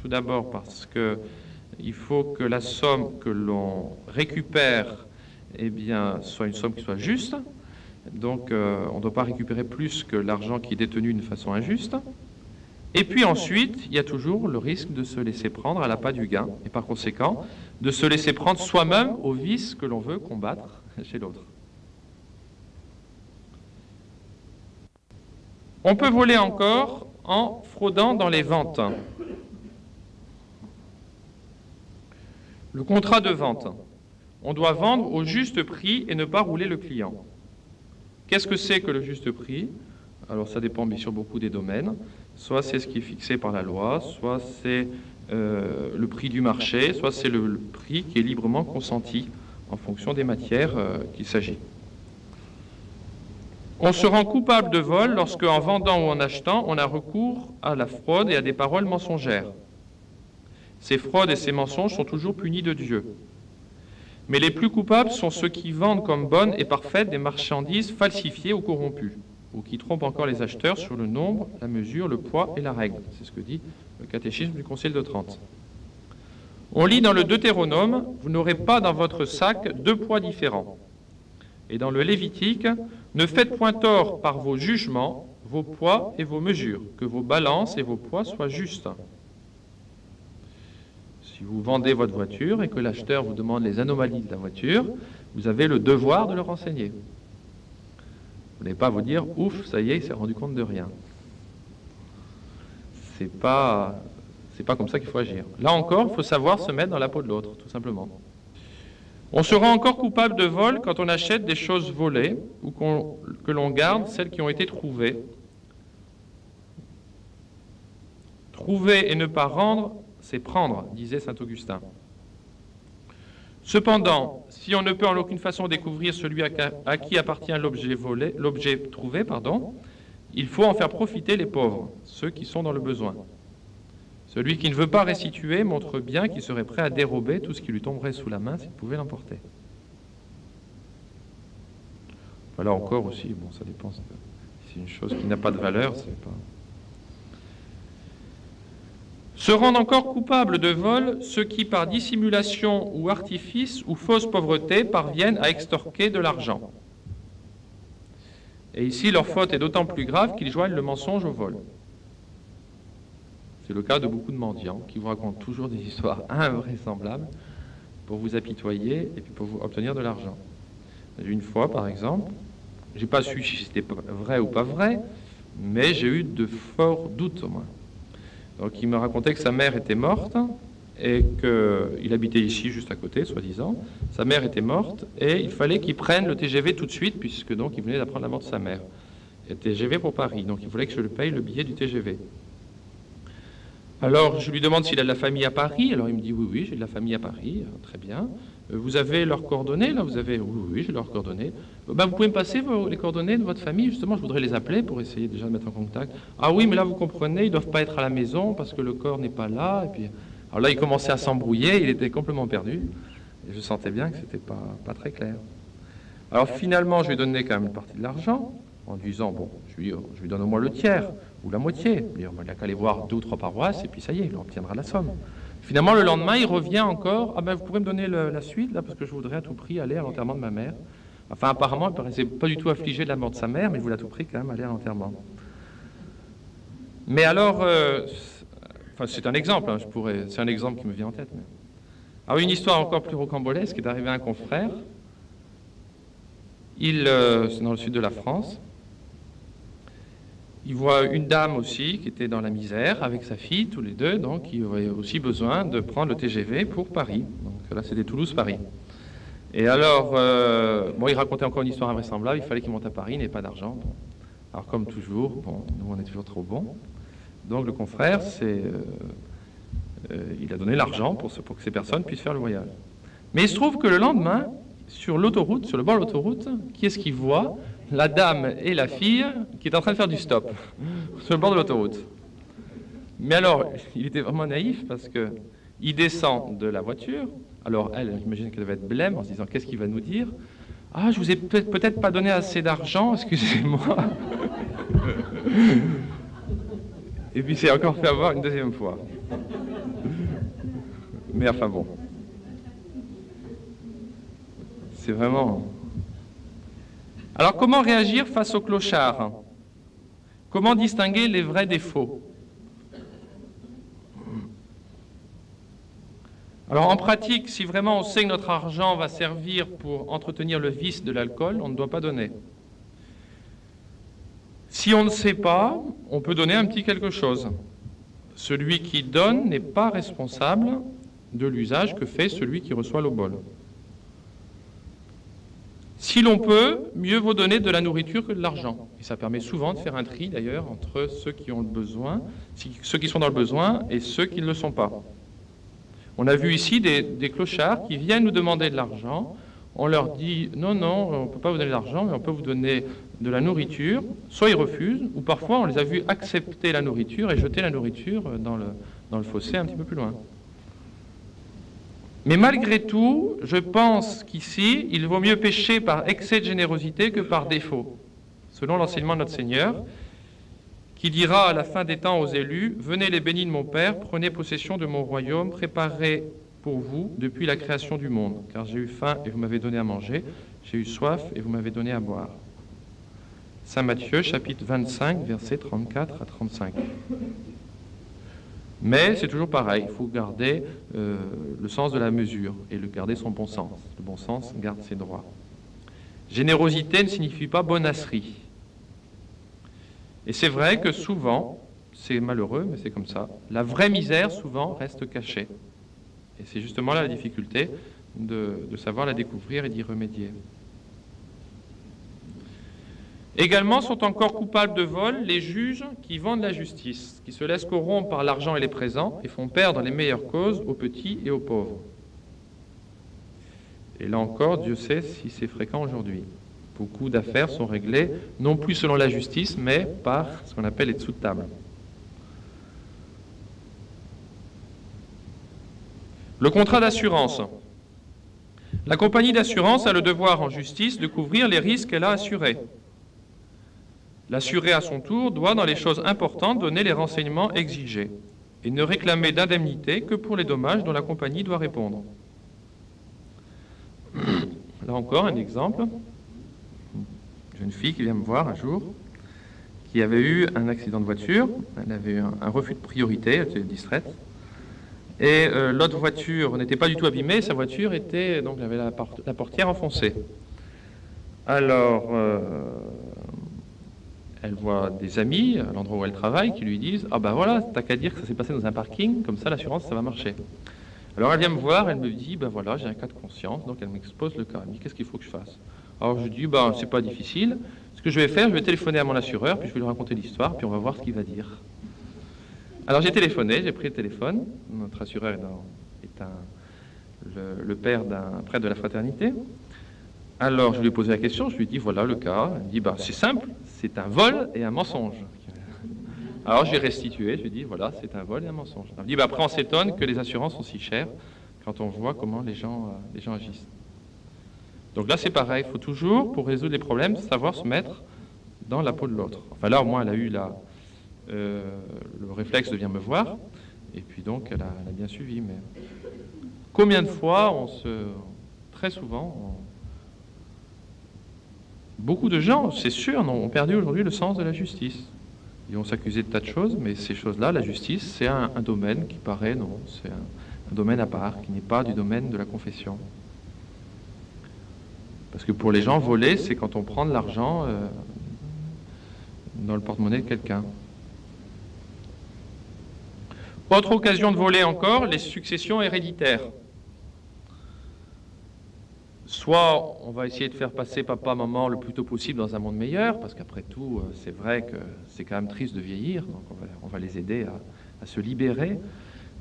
tout d'abord parce qu'il faut que la somme que l'on récupère soit une somme qui soit juste, donc on ne doit pas récupérer plus que l'argent qui est détenu d'une façon injuste. Et puis ensuite, il y a toujours le risque de se laisser prendre à l'appât du gain, et par conséquent, de se laisser prendre soi-même au vice que l'on veut combattre chez l'autre. On peut voler encore en fraudant dans les ventes. Le contrat de vente. On doit vendre au juste prix et ne pas rouler le client. Qu'est-ce que c'est que le juste prix? Alors ça dépend bien sûr beaucoup des domaines. Soit c'est ce qui est fixé par la loi, soit c'est le prix du marché, soit c'est le prix qui est librement consenti en fonction des matières qu'il s'agit. On se rend coupable de vol lorsque, en vendant ou en achetant, on a recours à la fraude et à des paroles mensongères. Ces fraudes et ces mensonges sont toujours punis de Dieu. Mais les plus coupables sont ceux qui vendent comme bonnes et parfaites des marchandises falsifiées ou corrompues, ou qui trompent encore les acheteurs sur le nombre, la mesure, le poids et la règle. C'est ce que dit le catéchisme du Concile de Trente. On lit dans le Deutéronome, « Vous n'aurez pas dans votre sac deux poids différents ». Et dans le Lévitique, « Ne faites point tort par vos jugements, vos poids et vos mesures, que vos balances et vos poids soient justes. » Si vous vendez votre voiture et que l'acheteur vous demande les anomalies de la voiture, vous avez le devoir de le renseigner. Vous n'allez pas vous dire « Ouf, ça y est, il s'est rendu compte de rien ». C'est pas comme ça qu'il faut agir. Là encore, il faut savoir se mettre dans la peau de l'autre, tout simplement. On se rend encore coupable de vol quand on achète des choses volées ou que l'on garde celles qui ont été trouvées. Trouver et ne pas rendre, c'est prendre, disait saint Augustin. Cependant, si on ne peut en aucune façon découvrir celui à qui appartient l'objet trouvé, il faut en faire profiter les pauvres, ceux qui sont dans le besoin. Celui qui ne veut pas restituer montre bien qu'il serait prêt à dérober tout ce qui lui tomberait sous la main s'il pouvait l'emporter. Voilà encore aussi, bon, ça dépend. Si c'est une chose qui n'a pas de valeur, c'est pas... Se rendent encore coupables de vol ceux qui, par dissimulation ou artifice ou fausse pauvreté, parviennent à extorquer de l'argent. Et ici, leur faute est d'autant plus grave qu'ils joignent le mensonge au vol. C'est le cas de beaucoup de mendiants qui vous racontent toujours des histoires invraisemblables pour vous apitoyer et puis pour vous obtenir de l'argent. Une fois, par exemple, je n'ai pas su si c'était vrai ou pas vrai, mais j'ai eu de forts doutes au moins. Donc il me racontait que sa mère était morte et qu'il habitait ici juste à côté, soi-disant. Sa mère était morte et il fallait qu'il prenne le TGV tout de suite puisque donc il venait d'apprendre la mort de sa mère. Et le TGV pour Paris, donc il voulait que je lui paye le billet du TGV. Alors je lui demande s'il a de la famille à Paris. Alors il me dit oui, j'ai de la famille à Paris, très bien. Vous avez leurs coordonnées là? Vous avez oui, j'ai leurs coordonnées. Ben, vous pouvez me passer les coordonnées de votre famille, justement, je voudrais les appeler pour essayer déjà de mettre en contact. Ah oui, mais là vous comprenez, ils ne doivent pas être à la maison parce que le corps n'est pas là. Et puis, alors là il commençait à s'embrouiller, il était complètement perdu. Et je sentais bien que c'était pas très clair. Alors finalement je lui ai donné quand même une partie de l'argent en disant bon, je lui donne au moins le tiers ou la moitié. Il n'a qu'à aller voir 2 ou 3 paroisses et puis ça y est, il obtiendra la somme. Finalement, le lendemain, il revient encore. Ah ben, vous pourrez me donner la suite, là, parce que je voudrais à tout prix aller à l'enterrement de ma mère. Enfin, apparemment, il ne paraissait pas du tout affligé de la mort de sa mère, mais il voulait à tout prix quand même aller à l'enterrement. Mais alors, enfin, c'est un exemple, hein, c'est un exemple qui me vient en tête. Mais... Alors, une histoire encore plus rocambolesque qui est arrivée à un confrère. C'est dans le sud de la France. Il voit une dame aussi qui était dans la misère avec sa fille, tous les deux, donc il avait aussi besoin de prendre le TGV pour Paris. Donc là, c'était Toulouse-Paris. Et alors, bon, il racontait encore une histoire invraisemblable, il fallait qu'il monte à Paris, il n'avait pas d'argent. Bon. Alors comme toujours, bon, nous on est toujours trop bons. Donc le confrère, il a donné l'argent pour que ces personnes puissent faire le voyage. Mais il se trouve que le lendemain, sur l'autoroute, sur le bord de l'autoroute, qui est-ce qu'il voit? La dame et la fille qui est en train de faire du stop sur le bord de l'autoroute. Mais alors, il était vraiment naïf parce qu'il descend de la voiture. Alors elle, j'imagine qu'elle devait être blême en se disant qu'est-ce qu'il va nous dire? Ah, je vous ai peut-être pas donné assez d'argent, excusez-moi. Et puis c'est encore fait avoir une deuxième fois. Mais enfin bon. C'est vraiment... Alors, comment réagir face aux clochards? Comment distinguer les vrais des faux? Alors, en pratique, si vraiment on sait que notre argent va servir pour entretenir le vice de l'alcool, on ne doit pas donner. Si on ne sait pas, on peut donner un petit quelque chose. Celui qui donne n'est pas responsable de l'usage que fait celui qui reçoit l'obole. Si l'on peut, mieux vaut donner de la nourriture que de l'argent. Et ça permet souvent de faire un tri, d'ailleurs, entre ceux qui ont le besoin, ceux qui sont dans le besoin et ceux qui ne le sont pas. On a vu ici des clochards qui viennent nous demander de l'argent. On leur dit « Non, non, on ne peut pas vous donner de l'argent, mais on peut vous donner de la nourriture. » Soit ils refusent, ou parfois on les a vus accepter la nourriture et jeter la nourriture dans le fossé un petit peu plus loin. Mais malgré tout, je pense qu'ici, il vaut mieux pécher par excès de générosité que par défaut, selon l'enseignement de notre Seigneur, qui dira à la fin des temps aux élus « Venez les bénis de mon Père, prenez possession de mon royaume, préparé pour vous depuis la création du monde, car j'ai eu faim et vous m'avez donné à manger, j'ai eu soif et vous m'avez donné à boire. » Saint Matthieu, chapitre 25, versets 34 à 35. Mais c'est toujours pareil, il faut garder le sens de la mesure et garder son bon sens. Le bon sens garde ses droits. Générosité ne signifie pas bonasserie. Et c'est vrai que souvent, c'est malheureux, mais c'est comme ça, la vraie misère souvent reste cachée. Et c'est justement là la difficulté de savoir la découvrir et d'y remédier. Également sont encore coupables de vol les juges qui vendent la justice, qui se laissent corrompre par l'argent et les présents et font perdre les meilleures causes aux petits et aux pauvres. Et là encore, Dieu sait si c'est fréquent aujourd'hui. Beaucoup d'affaires sont réglées, non plus selon la justice, mais par ce qu'on appelle les dessous de table. Le contrat d'assurance. La compagnie d'assurance a le devoir en justice de couvrir les risques qu'elle a assurés. L'assuré, à son tour, doit, dans les choses importantes, donner les renseignements exigés et ne réclamer d'indemnité que pour les dommages dont la compagnie doit répondre. Là encore, un exemple. Une jeune fille qui vient me voir un jour, qui avait eu un accident de voiture, elle avait eu un refus de priorité, elle était distraite, et l'autre voiture n'était pas du tout abîmée, sa voiture était, donc elle avait la portière enfoncée. Alors, elle voit des amis à l'endroit où elle travaille qui lui disent « Ah ben voilà, t'as qu'à dire que ça s'est passé dans un parking, comme ça l'assurance ça va marcher. » Alors elle vient me voir, elle me dit « Ben voilà, j'ai un cas de conscience. » Donc elle m'expose le cas. Elle me dit « Qu'est-ce qu'il faut que je fasse ?» Alors je dis « Ben c'est pas difficile. Ce que je vais faire, je vais téléphoner à mon assureur, puis je vais lui raconter l'histoire, puis on va voir ce qu'il va dire. » Alors j'ai téléphoné, j'ai pris le téléphone. Notre assureur est le père d'un prêtre de la fraternité. Alors, je lui ai posé la question, je lui ai dit, voilà le cas. Elle me dit, bah, c'est simple, c'est un vol et un mensonge. Alors, j'ai restitué, je lui ai dit, voilà, c'est un vol et un mensonge. Elle me dit, bah, après, on s'étonne que les assurances sont si chères quand on voit comment les gens agissent. Donc là, c'est pareil, il faut toujours, pour résoudre les problèmes, savoir se mettre dans la peau de l'autre. Enfin, là, au moins, elle a eu le réflexe de venir me voir, et puis donc, elle a bien suivi. Mais combien de fois, très souvent, beaucoup de gens, c'est sûr, ont perdu aujourd'hui le sens de la justice. Ils vont s'accuser de tas de choses, mais ces choses-là, la justice, c'est un domaine qui paraît, non, c'est un domaine à part, qui n'est pas du domaine de la confession. Parce que pour les gens, voler, c'est quand on prend de l'argent dans le porte-monnaie de quelqu'un. Autre occasion de voler encore, les successions héréditaires. Soit on va essayer de faire passer papa, maman le plus tôt possible dans un monde meilleur, parce qu'après tout, c'est vrai que c'est quand même triste de vieillir, donc on va les aider à se libérer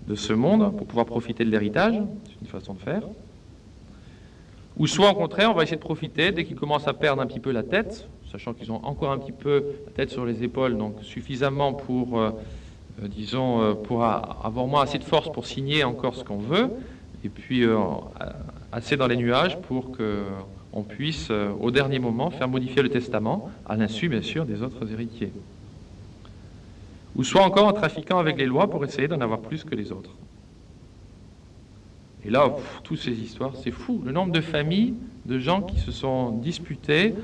de ce monde pour pouvoir profiter de l'héritage, c'est une façon de faire. Ou soit au contraire, on va essayer de profiter dès qu'ils commencent à perdre un petit peu la tête, sachant qu'ils ont encore un petit peu la tête sur les épaules, donc suffisamment pour, pour avoir moins assez de force pour signer encore ce qu'on veut, et puis assez dans les nuages pour qu'on puisse, au dernier moment, faire modifier le testament, à l'insu, bien sûr, des autres héritiers. Ou soit encore en trafiquant avec les lois pour essayer d'en avoir plus que les autres. Et là, toutes ces histoires, c'est fou. Le nombre de familles, de gens qui se sont disputés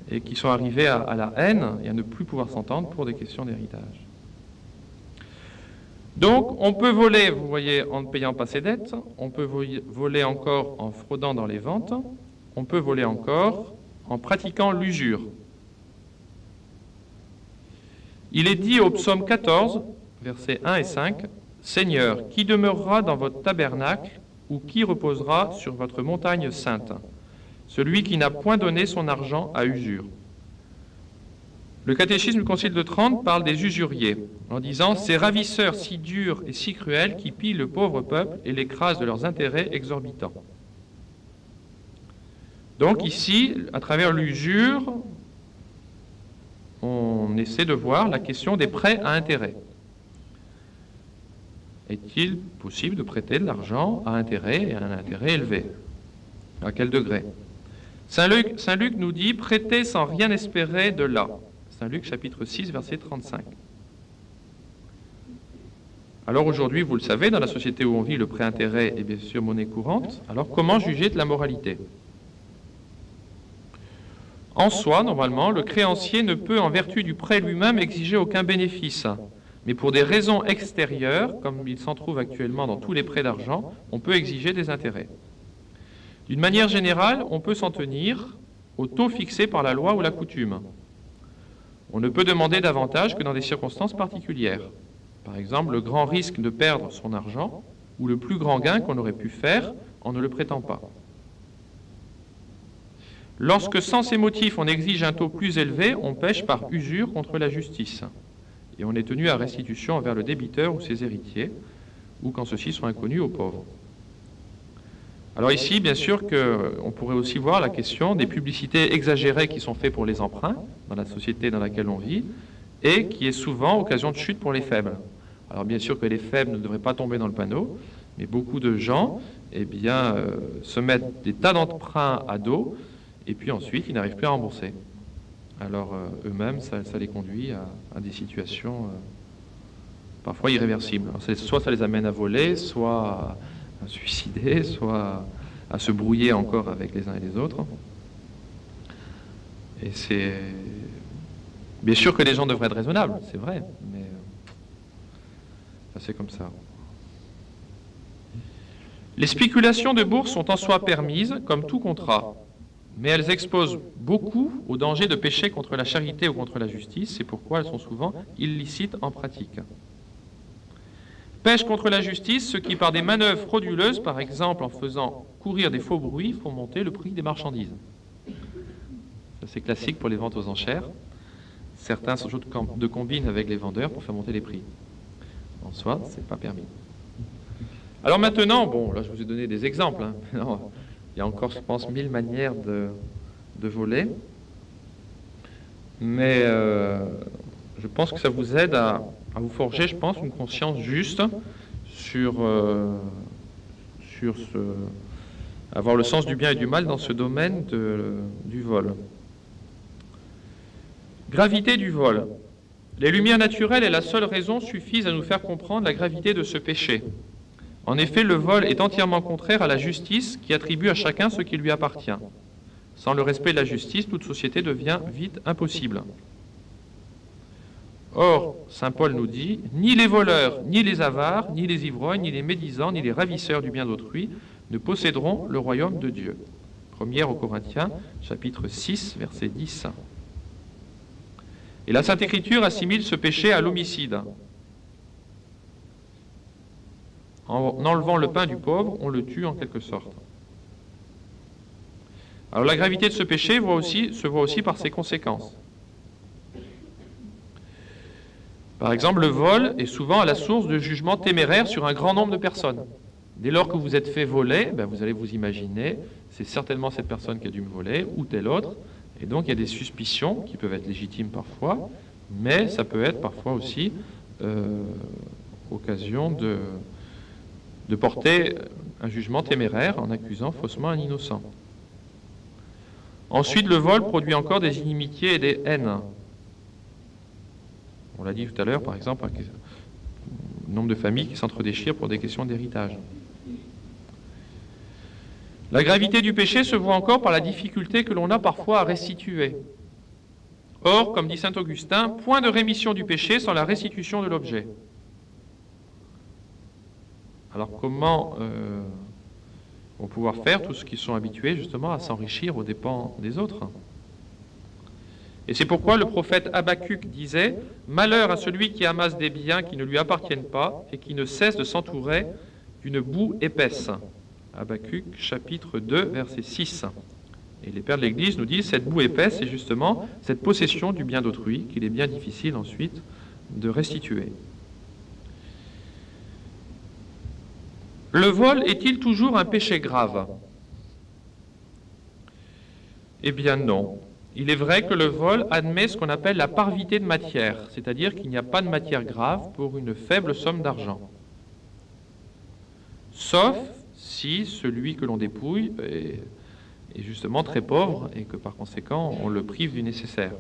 et qui sont arrivés à la haine et à ne plus pouvoir s'entendre pour des questions d'héritage. Donc, on peut voler, vous voyez, en ne payant pas ses dettes, on peut voler encore en fraudant dans les ventes, on peut voler encore en pratiquant l'usure. Il est dit au psaume 14, versets 1 et 5, « Seigneur, qui demeurera dans votre tabernacle ou qui reposera sur votre montagne sainte? celui qui n'a point donné son argent à usure. Le catéchisme du Concile de Trente parle des usuriers, en disant « Ces ravisseurs si durs et si cruels qui pillent le pauvre peuple et l'écrasent de leurs intérêts exorbitants. » Donc ici, à travers l'usure, on essaie de voir la question des prêts à intérêt. Est-il possible de prêter de l'argent à intérêt et à un intérêt élevé? À quel degré? Saint Luc nous dit « Prêtez sans rien espérer de là ». Saint Luc, chapitre 6, verset 35. Alors aujourd'hui, vous le savez, dans la société où on vit, le prêt-intérêt est bien sûr monnaie courante. Alors comment juger de la moralité? En soi, normalement, le créancier ne peut, en vertu du prêt lui-même, exiger aucun bénéfice. Mais pour des raisons extérieures, comme il s'en trouve actuellement dans tous les prêts d'argent, on peut exiger des intérêts. D'une manière générale, on peut s'en tenir au taux fixé par la loi ou la coutume. On ne peut demander davantage que dans des circonstances particulières. Par exemple, le grand risque de perdre son argent ou le plus grand gain qu'on aurait pu faire en ne le prêtant pas. Lorsque, sans ces motifs, on exige un taux plus élevé, on pèche par usure contre la justice. Et on est tenu à restitution envers le débiteur ou ses héritiers, ou quand ceux-ci sont inconnus aux pauvres. Alors ici, bien sûr, on pourrait aussi voir la question des publicités exagérées qui sont faites pour les emprunts dans la société dans laquelle on vit, et qui est souvent occasion de chute pour les faibles. Alors bien sûr que les faibles ne devraient pas tomber dans le panneau, mais beaucoup de gens se mettent des tas d'emprunts à dos, et puis ensuite, ils n'arrivent plus à rembourser. Alors eux-mêmes, ça les conduit à des situations parfois irréversibles. Alors, soit ça les amène à voler, soit à suicider, soit à se brouiller encore avec les uns et les autres. Et c'est... Bien sûr que les gens devraient être raisonnables, c'est vrai, mais c'est comme ça. Les spéculations de bourse sont en soi permises, comme tout contrat, mais elles exposent beaucoup au danger de pécher contre la charité ou contre la justice, c'est pourquoi elles sont souvent illicites en pratique. Pêche contre la justice ceux qui, par des manœuvres frauduleuses, par exemple en faisant courir des faux bruits, font monter le prix des marchandises. Ça, c'est classique pour les ventes aux enchères. Certains sont de combine avec les vendeurs pour faire monter les prix. En soi, ce n'est pas permis. Alors maintenant, bon, là je vous ai donné des exemples. Non, il y a encore, je pense, 1000 manières de voler. Mais je pense que ça vous aide à vous forger, je pense, une conscience juste sur avoir le sens du bien et du mal dans ce domaine du vol. Gravité du vol. Les lumières naturelles et la seule raison suffisent à nous faire comprendre la gravité de ce péché. En effet, le vol est entièrement contraire à la justice qui attribue à chacun ce qui lui appartient. Sans le respect de la justice, toute société devient vite impossible. Or, saint Paul nous dit, ni les voleurs, ni les avares, ni les ivrognes, ni les médisants, ni les ravisseurs du bien d'autrui ne posséderont le royaume de Dieu. 1er aux Corinthiens, chapitre 6, verset 10. Et la Sainte Écriture assimile ce péché à l'homicide. En enlevant le pain du pauvre, on le tue en quelque sorte. Alors la gravité de ce péché se voit aussi par ses conséquences. Par exemple, le vol est souvent à la source de jugements téméraires sur un grand nombre de personnes. Dès lors que vous êtes fait voler, vous allez vous imaginer, c'est certainement cette personne qui a dû me voler, ou telle autre, et donc il y a des suspicions qui peuvent être légitimes parfois, mais ça peut être parfois aussi occasion de porter un jugement téméraire en accusant faussement un innocent. Ensuite, le vol produit encore des inimitiés et des haines. On l'a dit tout à l'heure, par exemple, un nombre de familles qui s'entre-déchirent pour des questions d'héritage. La gravité du péché se voit encore par la difficulté que l'on a parfois à restituer. Or, comme dit saint Augustin, point de rémission du péché sans la restitution de l'objet. Alors comment vont pouvoir faire tous ceux qui sont habitués justement à s'enrichir aux dépens des autres? Et c'est pourquoi le prophète Habacuc disait « Malheur à celui qui amasse des biens qui ne lui appartiennent pas et qui ne cesse de s'entourer d'une boue épaisse. » Habacuc, chapitre 2, verset 6. Et les pères de l'Église nous disent cette boue épaisse, c'est justement cette possession du bien d'autrui qu'il est bien difficile ensuite de restituer. Le vol est-il toujours un péché grave? Eh bien non. Il est vrai que le vol admet ce qu'on appelle la parvité de matière, c'est-à-dire qu'il n'y a pas de matière grave pour une faible somme d'argent. Sauf si celui que l'on dépouille est justement très pauvre et que par conséquent on le prive du nécessaire.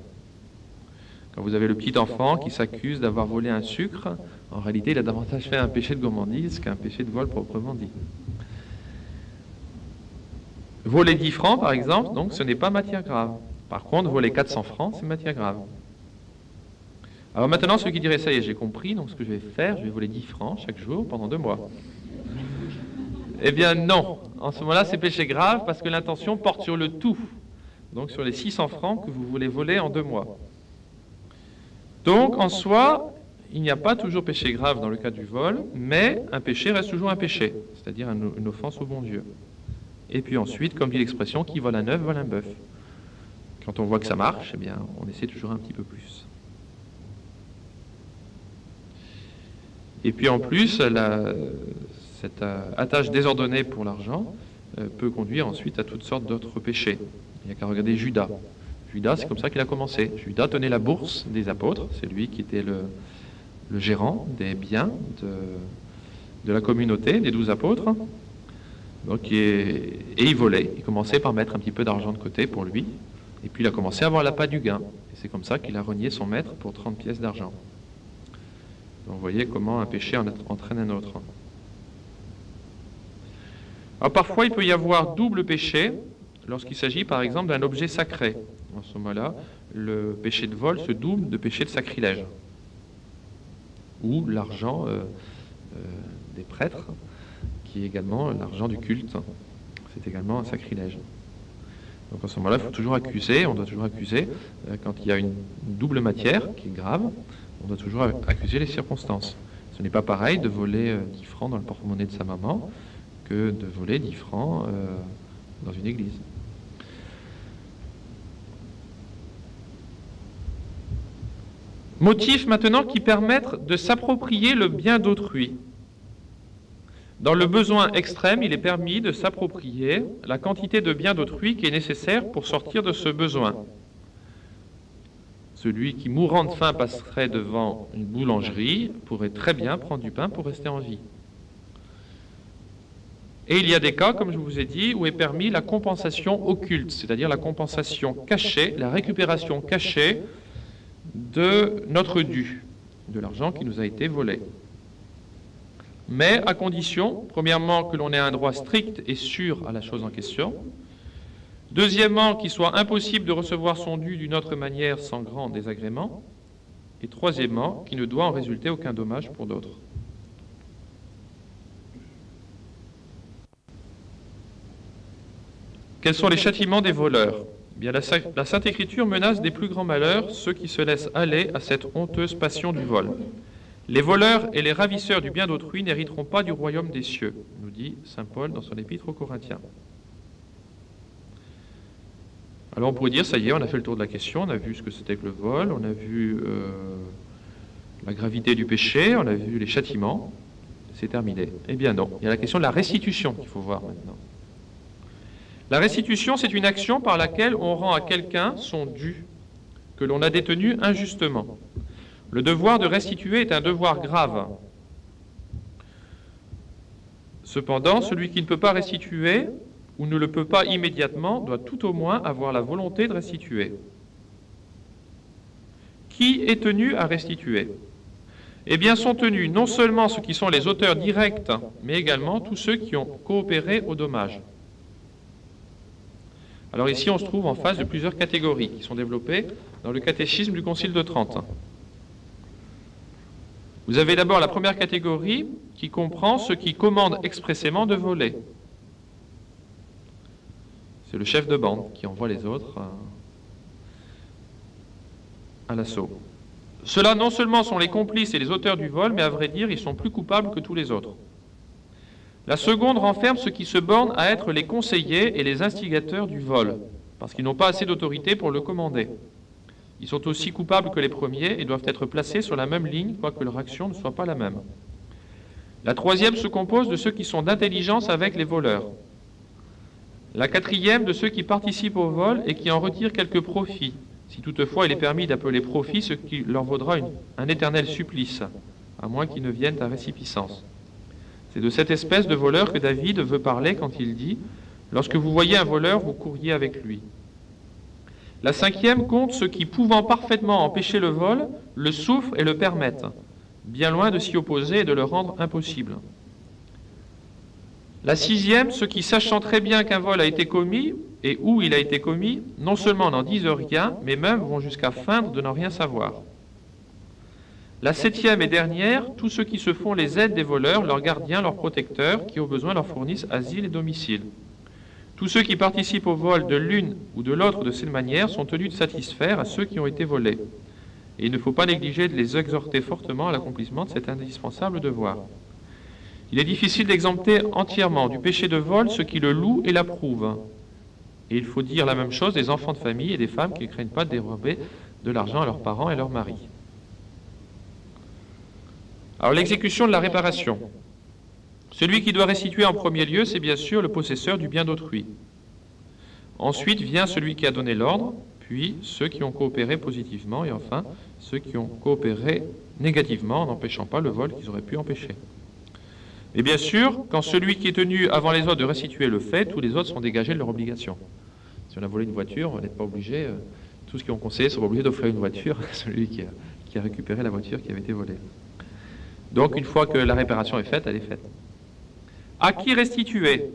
Quand vous avez le petit enfant qui s'accuse d'avoir volé un sucre, en réalité il a davantage fait un péché de gourmandise qu'un péché de vol proprement dit. Voler 10 francs par exemple, donc ce n'est pas matière grave. Par contre, voler 400 francs, c'est matière grave. Alors maintenant, ceux qui diraient ça y est, j'ai compris, donc ce que je vais faire, je vais voler 10 francs chaque jour pendant 2 mois. Eh bien non, en ce moment-là, c'est péché grave parce que l'intention porte sur le tout, donc sur les 600 francs que vous voulez voler en 2 mois. Donc en soi, il n'y a pas toujours péché grave dans le cas du vol, mais un péché reste toujours un péché, c'est-à-dire une offense au bon Dieu. Et puis ensuite, comme dit l'expression, qui vole un œuf, vole un bœuf. Quand on voit que ça marche, eh bien, on essaie toujours un petit peu plus. Et puis en plus, cette attache désordonnée pour l'argent peut conduire ensuite à toutes sortes d'autres péchés. Il n'y a qu'à regarder Judas. Judas, c'est comme ça qu'il a commencé. Judas tenait la bourse des apôtres, c'est lui qui était le gérant des biens de la communauté, des 12 apôtres. Donc, et il volait. Il commençait par mettre un petit peu d'argent de côté pour lui. Et puis il a commencé à avoir l'appât du gain. Et c'est comme ça qu'il a renié son maître pour 30 pièces d'argent. Donc vous voyez comment un péché en entraîne un autre. Alors parfois il peut y avoir double péché lorsqu'il s'agit par exemple d'un objet sacré. En ce moment-là, le péché de vol se double de péché de sacrilège. Ou l'argent des prêtres, qui est également l'argent du culte. C'est également un sacrilège. Donc à ce moment-là, il faut toujours accuser, on doit toujours accuser, quand il y a une double matière qui est grave, on doit toujours accuser les circonstances. Ce n'est pas pareil de voler 10 francs dans le porte-monnaie de sa maman que de voler 10 francs dans une église. Motifs maintenant qui permettent de s'approprier le bien d'autrui. Dans le besoin extrême, il est permis de s'approprier la quantité de bien d'autrui qui est nécessaire pour sortir de ce besoin. Celui qui, mourant de faim, passerait devant une boulangerie pourrait très bien prendre du pain pour rester en vie. Et il y a des cas, comme je vous ai dit, où est permis la compensation occulte, c'est-à-dire la compensation cachée, la récupération cachée de notre dû, de l'argent qui nous a été volé. Mais à condition, premièrement, que l'on ait un droit strict et sûr à la chose en question. Deuxièmement, qu'il soit impossible de recevoir son dû d'une autre manière sans grand désagrément. Et troisièmement, qu'il ne doit en résulter aucun dommage pour d'autres. Quels sont les châtiments des voleurs? Eh bien, la Sainte Écriture menace des plus grands malheurs ceux qui se laissent aller à cette honteuse passion du vol. Les voleurs et les ravisseurs du bien d'autrui n'hériteront pas du royaume des cieux, nous dit saint Paul dans son épître aux Corinthiens. Alors on pourrait dire, ça y est, on a fait le tour de la question, on a vu ce que c'était que le vol, on a vu la gravité du péché, on a vu les châtiments, c'est terminé. Eh bien non, il y a la question de la restitution qu'il faut voir maintenant. La restitution, c'est une action par laquelle on rend à quelqu'un son dû, que l'on a détenu injustement. Le devoir de restituer est un devoir grave. Cependant, celui qui ne peut pas restituer ou ne le peut pas immédiatement doit tout au moins avoir la volonté de restituer. Qui est tenu à restituer? Eh bien, sont tenus non seulement ceux qui sont les auteurs directs, mais également tous ceux qui ont coopéré au dommage. Alors ici, on se trouve en face de plusieurs catégories qui sont développées dans le catéchisme du Concile de Trente. Vous avez d'abord la première catégorie qui comprend ceux qui commandent expressément de voler. C'est le chef de bande qui envoie les autres à l'assaut. Ceux-là non seulement sont les complices et les auteurs du vol, mais à vrai dire, ils sont plus coupables que tous les autres. La seconde renferme ceux qui se bornent à être les conseillers et les instigateurs du vol, parce qu'ils n'ont pas assez d'autorité pour le commander. Ils sont aussi coupables que les premiers et doivent être placés sur la même ligne, quoique leur action ne soit pas la même. La troisième se compose de ceux qui sont d'intelligence avec les voleurs. La quatrième de ceux qui participent au vol et qui en retirent quelques profits, si toutefois il est permis d'appeler profit ce qui leur vaudra un éternel supplice, à moins qu'ils ne viennent à récipiscence. C'est de cette espèce de voleur que David veut parler quand il dit « Lorsque vous voyez un voleur, vous courriez avec lui ». La cinquième compte ceux qui, pouvant parfaitement empêcher le vol, le souffrent et le permettent, bien loin de s'y opposer et de le rendre impossible. La sixième, ceux qui, sachant très bien qu'un vol a été commis et où il a été commis, non seulement n'en disent rien, mais même vont jusqu'à feindre de n'en rien savoir. La septième et dernière, tous ceux qui se font les aides des voleurs, leurs gardiens, leurs protecteurs, qui au besoin leur fournissent asile et domicile. Tous ceux qui participent au vol de l'une ou de l'autre de ces manières sont tenus de satisfaire à ceux qui ont été volés. Et il ne faut pas négliger de les exhorter fortement à l'accomplissement de cet indispensable devoir. Il est difficile d'exempter entièrement du péché de vol ceux qui le louent et l'approuvent. Et il faut dire la même chose des enfants de famille et des femmes qui ne craignent pas de dérober de l'argent à leurs parents et leurs maris. Alors l'exécution de la réparation. Celui qui doit restituer en premier lieu, c'est bien sûr le possesseur du bien d'autrui. Ensuite vient celui qui a donné l'ordre, puis ceux qui ont coopéré positivement, et enfin ceux qui ont coopéré négativement en n'empêchant pas le vol qu'ils auraient pu empêcher. Et bien sûr, quand celui qui est tenu avant les autres de restituer le fait, tous les autres sont dégagés de leur obligation. Si on a volé une voiture, on n'est pas obligé, tous ceux qui ont conseillé sont obligés d'offrir une voiture à celui qui a récupéré la voiture qui avait été volée. Donc une fois que la réparation est faite, elle est faite. À qui restituer?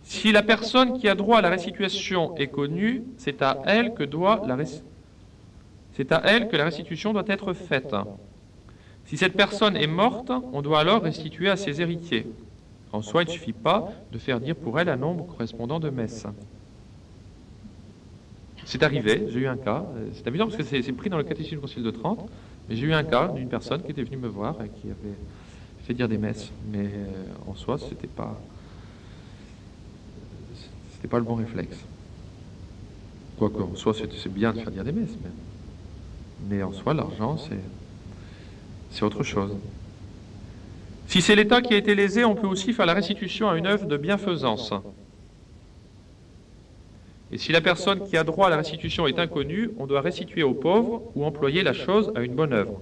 Si la personne qui a droit à la restitution est connue, c'est à elle que la restitution doit être faite. Si cette personne est morte, on doit alors restituer à ses héritiers. En soi, il ne suffit pas de faire dire pour elle un nombre correspondant de messes. C'est arrivé, j'ai eu un cas, c'est amusant parce que c'est pris dans le catéchisme du Concile de Trente, mais j'ai eu un cas d'une personne qui était venue me voir et qui avait fait dire des messes, mais en soi, c'était pas le bon réflexe. Quoique, en soi, c'est bien de faire dire des messes, mais en soi, l'argent, c'est autre chose. Si c'est l'État qui a été lésé, on peut aussi faire la restitution à une œuvre de bienfaisance. Et si la personne qui a droit à la restitution est inconnue, on doit restituer aux pauvres ou employer la chose à une bonne œuvre.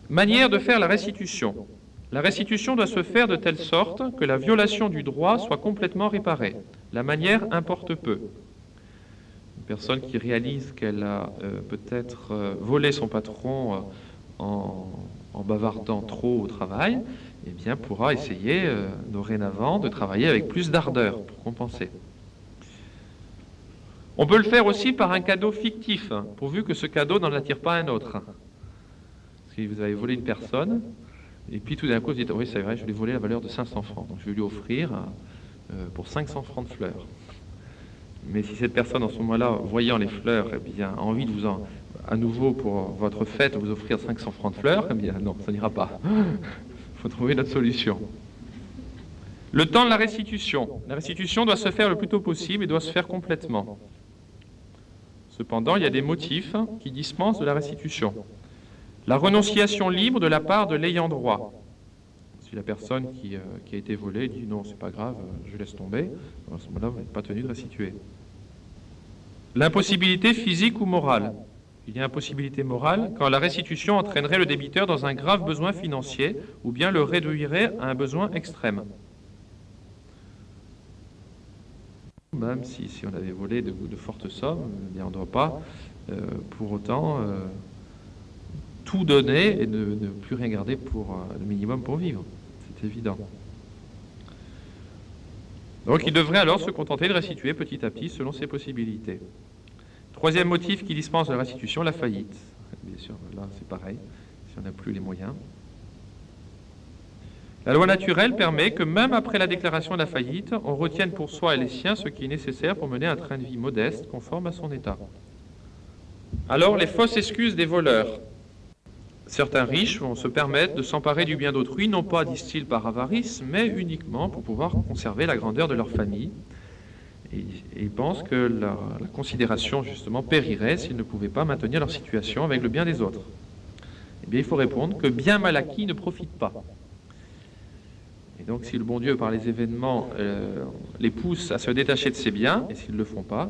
Manière de faire la restitution. La restitution doit se faire de telle sorte que la violation du droit soit complètement réparée. La manière importe peu. Une personne qui réalise qu'elle a peut-être volé son patron en bavardant trop au travail, eh bien pourra essayer dorénavant de travailler avec plus d'ardeur pour compenser. On peut le faire aussi par un cadeau fictif, pourvu que ce cadeau n'en attire pas un autre. Si vous avez volé une personne, et puis tout d'un coup vous dites « oui c'est vrai, je lui ai volé la valeur de 500 francs, donc je vais lui offrir pour 500 francs de fleurs ». Mais si cette personne en ce moment-là, voyant les fleurs, eh bien, a envie de vous à nouveau pour votre fête vous offrir 500 francs de fleurs, eh bien non, ça n'ira pas. Il faut trouver une autre solution. Le temps de la restitution. La restitution doit se faire le plus tôt possible et doit se faire complètement. Cependant, il y a des motifs qui dispensent de la restitution. La renonciation libre de la part de l'ayant droit. Si la personne qui a été volée dit non, c'est pas grave, je laisse tomber, à ce moment-là, vous n'êtes pas tenu de restituer. L'impossibilité physique ou morale. Il y a impossibilité morale quand la restitution entraînerait le débiteur dans un grave besoin financier ou bien le réduirait à un besoin extrême. Même si on avait volé de fortes sommes, eh bien on ne doit pas pour autant tout donner et ne plus rien garder pour le minimum pour vivre. C'est évident. Donc il devrait alors se contenter de restituer petit à petit selon ses possibilités. Troisième motif qui dispense de la restitution, la faillite. Bien sûr, là c'est pareil, si on n'a plus les moyens. La loi naturelle permet que même après la déclaration de la faillite, on retienne pour soi et les siens ce qui est nécessaire pour mener un train de vie modeste, conforme à son état. Alors, les fausses excuses des voleurs. Certains riches vont se permettre de s'emparer du bien d'autrui, non pas, disent-ils, par avarice, mais uniquement pour pouvoir conserver la grandeur de leur famille. Et ils pensent que la considération, justement, périrait s'ils ne pouvaient pas maintenir leur situation avec le bien des autres. Eh bien, il faut répondre que bien mal acquis ne profite pas. Et donc, si le bon Dieu, par les événements, les pousse à se détacher de ses biens, et s'ils ne le font pas,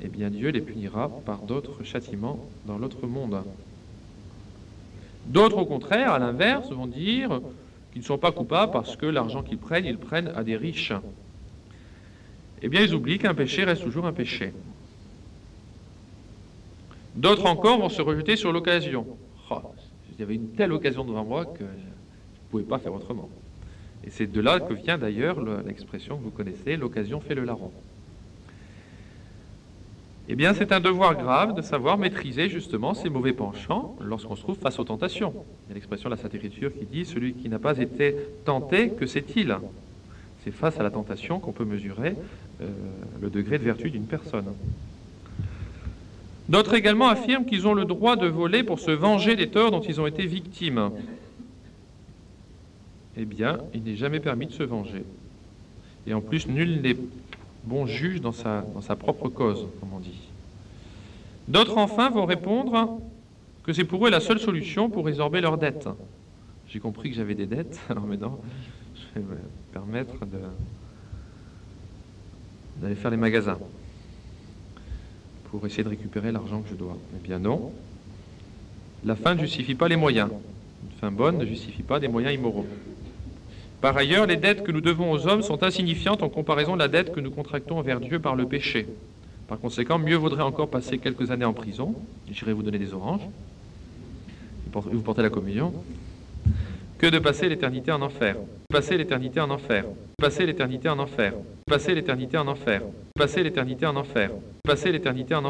eh bien, Dieu les punira par d'autres châtiments dans l'autre monde. D'autres, au contraire, à l'inverse, vont dire qu'ils ne sont pas coupables parce que l'argent qu'ils prennent, ils prennent à des riches. Eh bien, ils oublient qu'un péché reste toujours un péché. D'autres encore vont se rejeter sur l'occasion. Oh, il y avait une telle occasion devant moi que je ne pouvais pas faire autrement. Et c'est de là que vient d'ailleurs l'expression que vous connaissez, l'occasion fait le larron. Eh bien, c'est un devoir grave de savoir maîtriser justement ces mauvais penchants lorsqu'on se trouve face aux tentations. Il y a l'expression de la Sainte Écriture qui dit « Celui qui n'a pas été tenté, que sait-il » C'est face à la tentation qu'on peut mesurer le degré de vertu d'une personne. D'autres également affirment qu'ils ont le droit de voler pour se venger des torts dont ils ont été victimes. Eh bien, il n'est jamais permis de se venger. Et en plus, nul n'est bon juge dans sa propre cause, comme on dit. D'autres, enfin, vont répondre que c'est pour eux la seule solution pour résorber leurs dettes. J'ai compris que j'avais des dettes, alors maintenant, je vais me permettre d'aller faire les magasins pour essayer de récupérer l'argent que je dois. Eh bien non, la fin ne justifie pas les moyens. Une fin bonne ne justifie pas des moyens immoraux. Par ailleurs, les dettes que nous devons aux hommes sont insignifiantes en comparaison de la dette que nous contractons envers Dieu par le péché. Par conséquent, mieux vaudrait encore passer quelques années en prison, j'irai vous donner des oranges, vous porter la communion, que de passer l'éternité en enfer. Passer l'éternité en enfer. Passer l'éternité en enfer. Passer l'éternité en enfer. Passer l'éternité en enfer. Passer l'éternité en enfer.